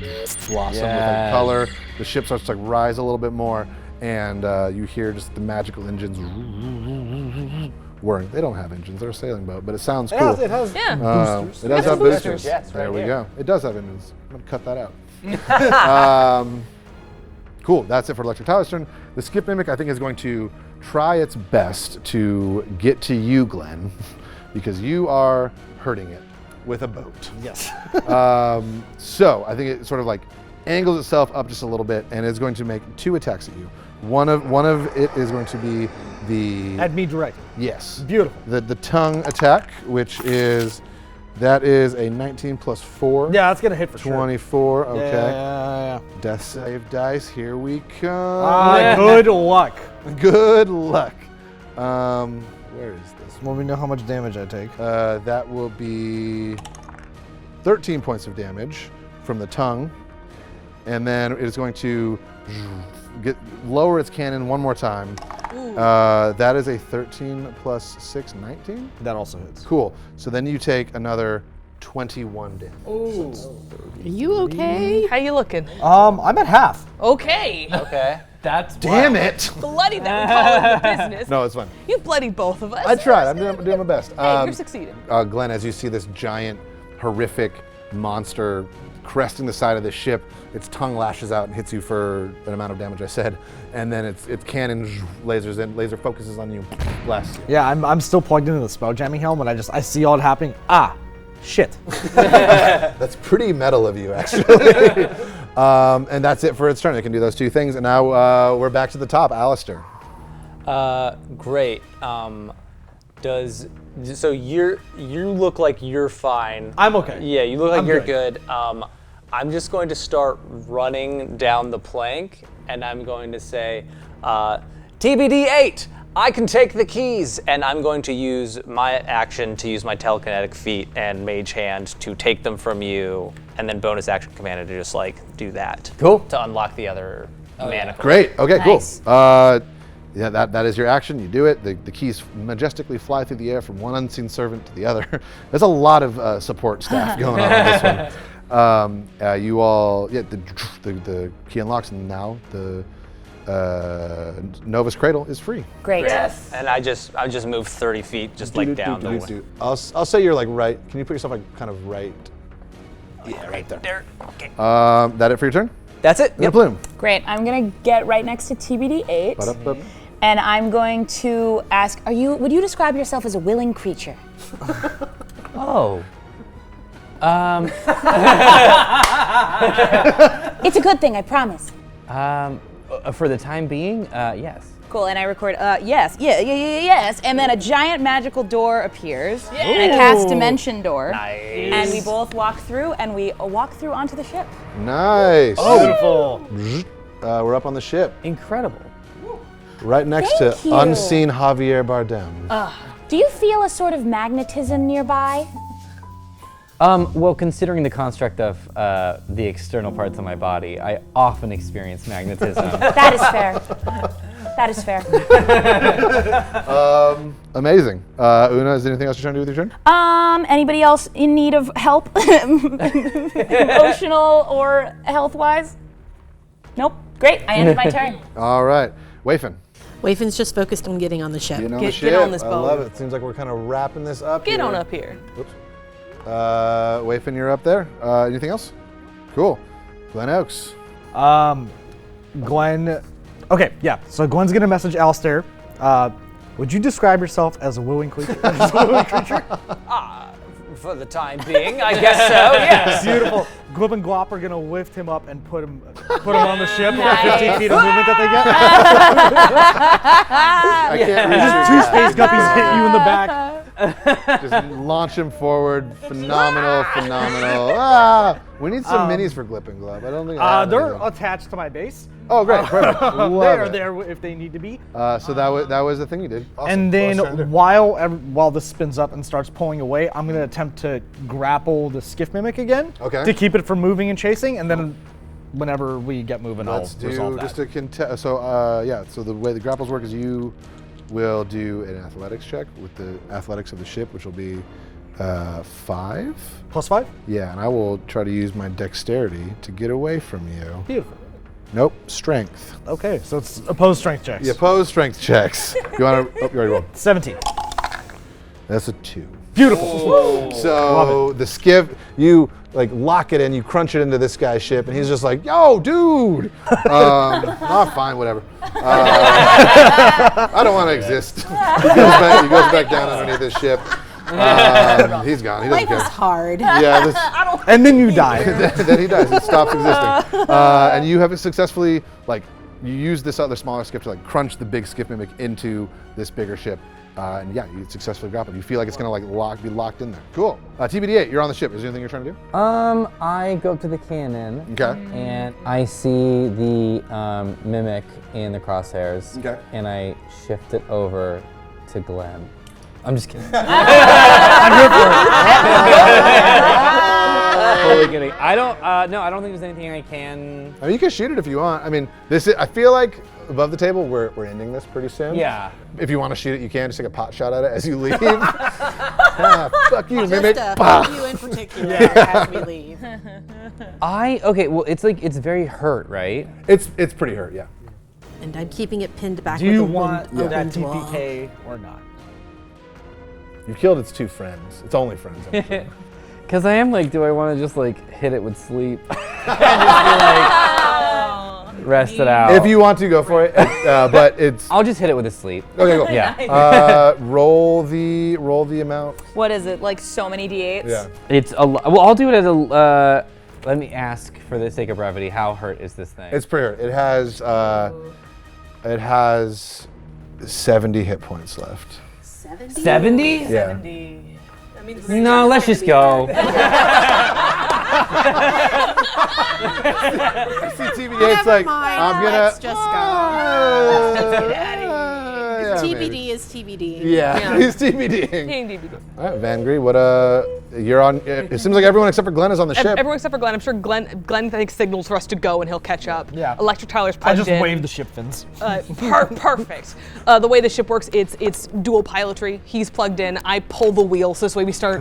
[SPEAKER 1] blossom with like
[SPEAKER 8] Yes.
[SPEAKER 1] color. The ship starts to like rise a little bit more, and you hear just the magical engines whirring. They don't have engines; they're a sailing boat, but it sounds cool.
[SPEAKER 4] It has
[SPEAKER 5] Yeah.
[SPEAKER 4] boosters.
[SPEAKER 1] It does have boosters.
[SPEAKER 7] Yes,
[SPEAKER 1] There
[SPEAKER 7] right
[SPEAKER 1] we
[SPEAKER 7] here.
[SPEAKER 1] go. It does have engines. I'm gonna cut that out. Cool. That's it for Electric Tyler's turn. The Skip Mimic, I think, is going to try its best to get to you, Glenn, because you are hurting it with a boat.
[SPEAKER 4] Yes.
[SPEAKER 1] So I think it sort of like angles itself up just a little bit, and it's going to make 2 attacks at you. One of it is going to be the
[SPEAKER 4] At me directly.
[SPEAKER 1] yes,
[SPEAKER 4] Beautiful.
[SPEAKER 1] the tongue attack, which is that is a 19 plus 4.
[SPEAKER 4] Yeah, that's gonna hit for
[SPEAKER 1] 24.
[SPEAKER 4] sure.
[SPEAKER 1] Okay.
[SPEAKER 4] Yeah.
[SPEAKER 1] Death save dice. Here we come.
[SPEAKER 4] Good luck.
[SPEAKER 1] Good luck. Where is this?
[SPEAKER 4] Let me know how much damage I take.
[SPEAKER 1] That will be 13 points of damage from the tongue, and then it is going to lower its cannon one more time. That is a 13 plus 6, 19.
[SPEAKER 4] That also hits.
[SPEAKER 1] Cool. So then you take another 21 damage.
[SPEAKER 2] Are you okay?
[SPEAKER 5] How you looking?
[SPEAKER 4] I'm at half.
[SPEAKER 5] Okay.
[SPEAKER 7] Okay.
[SPEAKER 8] That's
[SPEAKER 1] Damn it!
[SPEAKER 5] Bloody that we call it the business.
[SPEAKER 1] No, it's fine.
[SPEAKER 5] You bloodied both of us.
[SPEAKER 1] I tried. I'm doing my best.
[SPEAKER 5] Hey, you're succeeding.
[SPEAKER 1] Glenn, as you see this giant, horrific monster cresting the side of the ship, its tongue lashes out and hits you for an amount of damage I said, and then its cannon laser focuses on you, blasts you.
[SPEAKER 4] Yeah, I'm still plugged into the spell jamming helm, and I see all it happening. Shit.
[SPEAKER 1] That's pretty metal of you, actually. And that's it for its turn. It can do those two things. And now we're back to the top. Alistair.
[SPEAKER 7] Great. So you look like you're fine.
[SPEAKER 4] I'm okay.
[SPEAKER 7] Yeah, you look like
[SPEAKER 4] I'm
[SPEAKER 7] you're
[SPEAKER 4] good.
[SPEAKER 7] good. I'm just going to start running down the plank, and I'm going to say, TBD8, I can take the keys, and I'm going to use my action to use my telekinetic feat and mage hand to take them from you, and then bonus action command to just like do that.
[SPEAKER 1] Cool.
[SPEAKER 7] To unlock the other manacle.
[SPEAKER 1] Great. Okay,
[SPEAKER 6] Nice.
[SPEAKER 1] cool. Yeah, that is your action. You do it. The keys majestically fly through the air from one unseen servant to the other. There's a lot of support staff going on this one. You all, the key unlocks, and now the Nova's Cradle is free.
[SPEAKER 6] Great.
[SPEAKER 5] Yes.
[SPEAKER 7] And I just move 30 feet, just like down the way.
[SPEAKER 1] I'll say you're like right. Can you put yourself like kind of right? Yeah, right there.
[SPEAKER 7] Okay.
[SPEAKER 1] That it for your turn?
[SPEAKER 7] That's it.
[SPEAKER 1] Yep. Plume.
[SPEAKER 6] Great. I'm gonna get right next to TBD8.
[SPEAKER 1] Ba-da-ba.
[SPEAKER 6] And I'm going to ask, would you describe yourself as a willing creature?
[SPEAKER 8] Oh.
[SPEAKER 6] It's a good thing, I promise.
[SPEAKER 8] For the time being, yes.
[SPEAKER 6] Cool, and I record, yes. And then a giant magical door appears, and I cast Dimension Door.
[SPEAKER 7] Nice.
[SPEAKER 6] And we both walk through, and we walk through onto the ship.
[SPEAKER 1] Nice.
[SPEAKER 4] Beautiful.
[SPEAKER 1] We're up on the ship,
[SPEAKER 5] Incredible.
[SPEAKER 1] right next
[SPEAKER 6] Thank
[SPEAKER 1] to
[SPEAKER 6] you.
[SPEAKER 1] unseen Javier Bardem.
[SPEAKER 6] Do you feel a sort of magnetism nearby?
[SPEAKER 8] Well, considering the construct of the external parts of my body, I often experience magnetism.
[SPEAKER 6] That is fair. That is fair.
[SPEAKER 1] Amazing. Una, is there anything else you're trying to do with your turn?
[SPEAKER 6] Anybody else in need of help? Emotional or health-wise? Nope. Great, I ended my turn.
[SPEAKER 1] All right. Wayfin.
[SPEAKER 2] Wayfin's just focused on getting on the ship.
[SPEAKER 1] Getting on
[SPEAKER 5] Get-
[SPEAKER 1] the ship.
[SPEAKER 5] get on this
[SPEAKER 1] I
[SPEAKER 5] boat.
[SPEAKER 1] love it. Seems like we're kind of wrapping this up.
[SPEAKER 5] Get
[SPEAKER 1] here.
[SPEAKER 5] on up here.
[SPEAKER 1] Whoops. Wayfin, you're up there. Anything else? Cool. Glen Oaks.
[SPEAKER 4] Gwen. Okay, yeah. So Gwen's gonna message Alistair. Would you describe yourself as a willing creature?
[SPEAKER 7] For the time being, I guess so, yes.
[SPEAKER 4] Beautiful. Glib and Glop are gonna lift him up and put him on the ship with the 15 feet of movement that they get.
[SPEAKER 1] I can't read
[SPEAKER 4] Just two space guppies hit you in the back.
[SPEAKER 1] Just launch him forward. Phenomenal. Ah, we need some minis for Glip and Glub. I don't think I have
[SPEAKER 4] They're
[SPEAKER 1] any.
[SPEAKER 4] attached to my base.
[SPEAKER 1] Oh, great. Perfect.
[SPEAKER 4] They
[SPEAKER 1] Love
[SPEAKER 4] are
[SPEAKER 1] it.
[SPEAKER 4] there if they need to be.
[SPEAKER 1] So that was the thing you did. Awesome.
[SPEAKER 4] And then
[SPEAKER 1] Well, surrender.
[SPEAKER 4] while this spins up and starts pulling away, I'm gonna attempt to grapple the skiff mimic again.
[SPEAKER 1] Okay.
[SPEAKER 4] To keep it from moving and chasing, and then whenever we get moving,
[SPEAKER 1] Let's
[SPEAKER 4] I'll resolve
[SPEAKER 1] do
[SPEAKER 4] that.
[SPEAKER 1] just a contest. So the way the grapples work is you will do an athletics check with the athletics of the ship, which will be 5.
[SPEAKER 4] +5.
[SPEAKER 1] Yeah, and I will try to use my dexterity to get away from you.
[SPEAKER 4] Beautiful.
[SPEAKER 1] Nope, strength.
[SPEAKER 4] Okay, so it's opposed strength checks.
[SPEAKER 1] You oppose strength checks. You want to? Oh, you already rolled.
[SPEAKER 4] 17.
[SPEAKER 1] That's a 2.
[SPEAKER 4] Beautiful.
[SPEAKER 1] So the skiff, you like lock it in, you crunch it into this guy's ship, and he's just like, "Yo, dude!" Oh, fine, whatever. I don't want to exist. He goes back down underneath his ship. He's gone. He doesn't
[SPEAKER 2] Life
[SPEAKER 1] care.
[SPEAKER 2] is hard.
[SPEAKER 1] Yeah,
[SPEAKER 4] And then you die.
[SPEAKER 1] then he dies. It stops existing. And you have successfully you use this other smaller skiff to crunch the big skiff mimic into this bigger ship. And yeah, you successfully grapple. You feel like it's gonna be locked in there. Cool. TBD8, you're on the ship. Is there anything you're trying to do?
[SPEAKER 8] I go up to the cannon.
[SPEAKER 1] Okay.
[SPEAKER 8] And I see the mimic in the crosshairs.
[SPEAKER 1] Okay.
[SPEAKER 8] And I shift it over to Glenn. I'm just kidding. Totally kidding. I don't think there's anything I can.
[SPEAKER 1] I mean, you can shoot it if you want. I mean, I feel like above the table, we're ending this pretty soon.
[SPEAKER 8] Yeah.
[SPEAKER 1] If you want to shoot it, you can. Just take a pot shot at it as you leave. Fuck you, mimic.
[SPEAKER 2] Just
[SPEAKER 1] Bah.
[SPEAKER 2] you in particular as we leave.
[SPEAKER 8] Okay, well, it's very hurt, right?
[SPEAKER 1] It's pretty hurt, yeah.
[SPEAKER 2] And I'm keeping it pinned back
[SPEAKER 4] Do
[SPEAKER 2] with
[SPEAKER 4] you
[SPEAKER 2] a
[SPEAKER 4] want
[SPEAKER 2] wind, a
[SPEAKER 4] that
[SPEAKER 2] wind wall.
[SPEAKER 4] TPK or not?
[SPEAKER 1] You killed its 2 friends. It's only friends. Actually.
[SPEAKER 8] Because I am do I want to just hit it with sleep? Rest it out.
[SPEAKER 1] If you want to, go for it. But it's
[SPEAKER 8] I'll just hit it with a sleep.
[SPEAKER 1] okay. Cool.
[SPEAKER 8] Yeah.
[SPEAKER 1] Roll the amount.
[SPEAKER 6] What is it? Like so many d8s?
[SPEAKER 1] Yeah.
[SPEAKER 8] It's a well. I'll do it as a. Let me ask, for the sake of brevity, how hurt is this thing?
[SPEAKER 1] It's pretty hurt. It has 70 hit points left.
[SPEAKER 8] 70?
[SPEAKER 1] Yeah.
[SPEAKER 9] That means
[SPEAKER 8] No, let's just go.
[SPEAKER 1] CTBD, it's like I'm gonna.
[SPEAKER 2] Let's just go.
[SPEAKER 1] Yeah,
[SPEAKER 2] TBD
[SPEAKER 1] maybe.
[SPEAKER 2] is TBD.
[SPEAKER 1] Yeah, he's TBDing. All right, Vangry, what you're on? It seems like everyone except for Glenn is on the ship.
[SPEAKER 5] Everyone except for Glenn. I'm sure Glenn I think signals for us to go and he'll catch up.
[SPEAKER 4] Yeah.
[SPEAKER 5] Electric Tyler's
[SPEAKER 4] I
[SPEAKER 5] plugged
[SPEAKER 4] just
[SPEAKER 5] in.
[SPEAKER 4] wave the ship fins.
[SPEAKER 5] Perfect. The way the ship works, it's dual pilotry. He's plugged in. I pull the wheel, so this way we start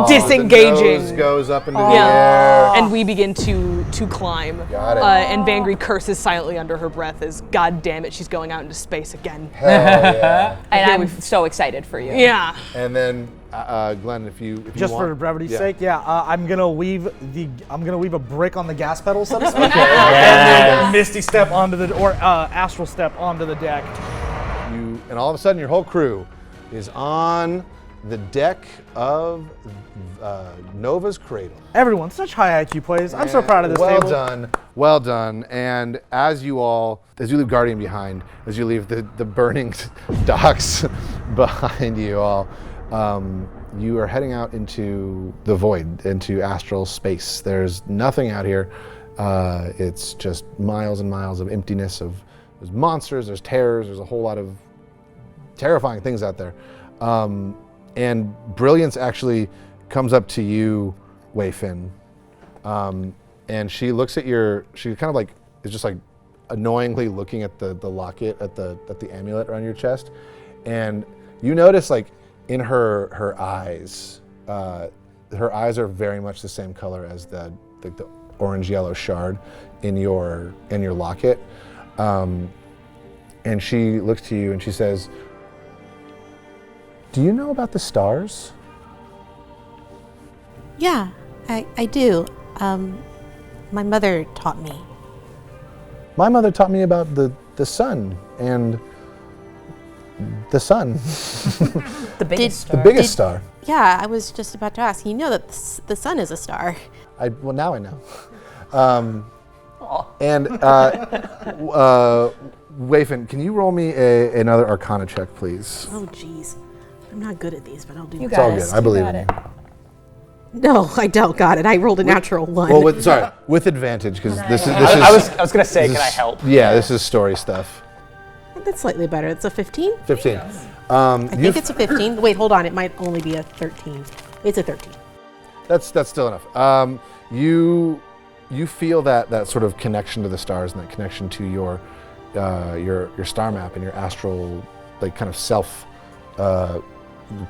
[SPEAKER 5] disengaging.
[SPEAKER 1] The nose goes up into the air.
[SPEAKER 5] And we begin to climb.
[SPEAKER 1] Got it.
[SPEAKER 5] And Vangry curses silently under her breath as, God damn it, she's going out into space again.
[SPEAKER 1] Hell yeah.
[SPEAKER 6] And I'm so excited for you.
[SPEAKER 5] Yeah.
[SPEAKER 1] And then Glenn, if you
[SPEAKER 4] Just
[SPEAKER 1] want,
[SPEAKER 4] for brevity's
[SPEAKER 1] yeah.
[SPEAKER 4] sake, I'm gonna weave a brick on the gas pedal, so to speak, and then Misty step onto Astral step onto the deck.
[SPEAKER 1] And all of a sudden, your whole crew is on the deck of Nova's Cradle.
[SPEAKER 4] Everyone, such high IQ plays. I'm so proud of this table.
[SPEAKER 1] Well done. And as you leave Guardian behind, as you leave the burning docks behind you all, you are heading out into the void, into astral space. There's nothing out here. It's just miles and miles of emptiness. There's monsters, there's terrors, there's a whole lot of terrifying things out there. And Brilliance actually comes up to you, Wayfin, and she looks at she kind of like is just like annoyingly looking at the locket at the amulet around your chest, and you notice like in her eyes are very much the same color as the orange yellow shard in your locket, and she looks to you and she says, "Do you know about the stars?"
[SPEAKER 2] Yeah, I do. My mother taught me.
[SPEAKER 1] My mother taught me about the sun and the sun.
[SPEAKER 6] The biggest
[SPEAKER 1] The biggest star.
[SPEAKER 2] Yeah, I was just about to ask. You know that the sun is a star.
[SPEAKER 1] Well, now I know. And Wayfin, can you roll me another Arcana check, please?
[SPEAKER 2] Oh, jeez. I'm not good at these, but I'll do it.
[SPEAKER 1] It's all good. I believe in you.
[SPEAKER 2] No, I don't got it. I rolled a natural one.
[SPEAKER 1] Well, with advantage, because this is.
[SPEAKER 7] I was gonna say, can I help?
[SPEAKER 1] Yeah, this is story stuff.
[SPEAKER 2] That's slightly better. It's a 15?
[SPEAKER 1] 15.
[SPEAKER 2] I think it's a 15. Wait, hold on. It might only be a 13. It's a 13.
[SPEAKER 1] That's still enough. You feel that sort of connection to the stars and that connection to your star map and your astral, like kind of self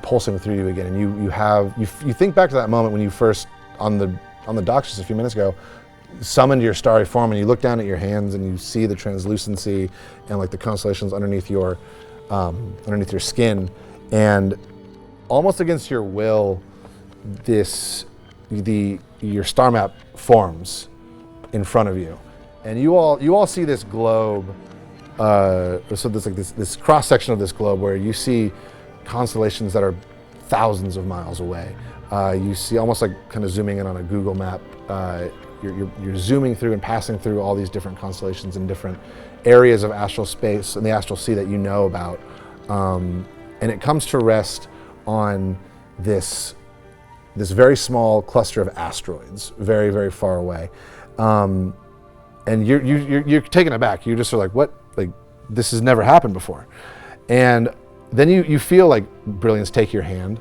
[SPEAKER 1] pulsing through you again. And you think back to that moment when you first on the docks just a few minutes ago summoned your starry form, and you look down at your hands and you see the translucency and like the constellations underneath your skin, and almost against your will, your star map forms in front of you, and you all see this globe. So there's like this cross section of this globe where you see constellations that are thousands of miles away. You see almost like kind of zooming in on a Google map. You're zooming through and passing through all these different constellations in different areas of astral space and the Astral Sea that you know about, and it comes to rest on this very small cluster of asteroids, very very far away, and you're taken aback. You're just sort of like, what? Like, this has never happened before, and then you feel like Brilliance take your hand,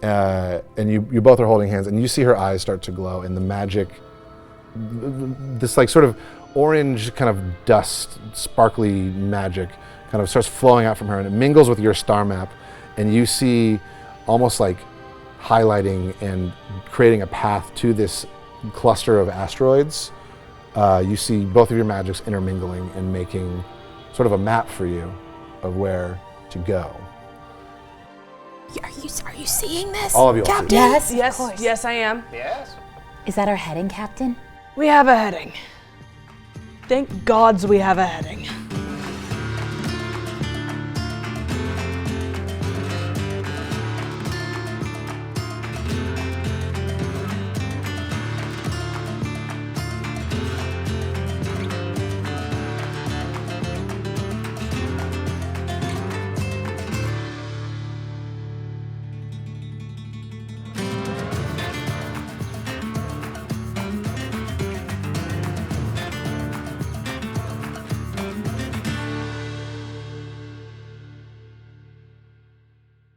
[SPEAKER 1] and you both are holding hands, and you see her eyes start to glow, and the magic, this like sort of orange kind of dust, sparkly magic kind of starts flowing out from her, and it mingles with your star map, and you see almost like highlighting and creating a path to this cluster of asteroids. You see both of your magics intermingling and making sort of a map for you of where to go.
[SPEAKER 2] Are you seeing this?
[SPEAKER 1] All of you
[SPEAKER 2] Captain?
[SPEAKER 1] all see it.
[SPEAKER 5] Yes, I am.
[SPEAKER 7] Yes.
[SPEAKER 6] Is that our heading, Captain?
[SPEAKER 5] We have a heading. Thank gods we have a heading.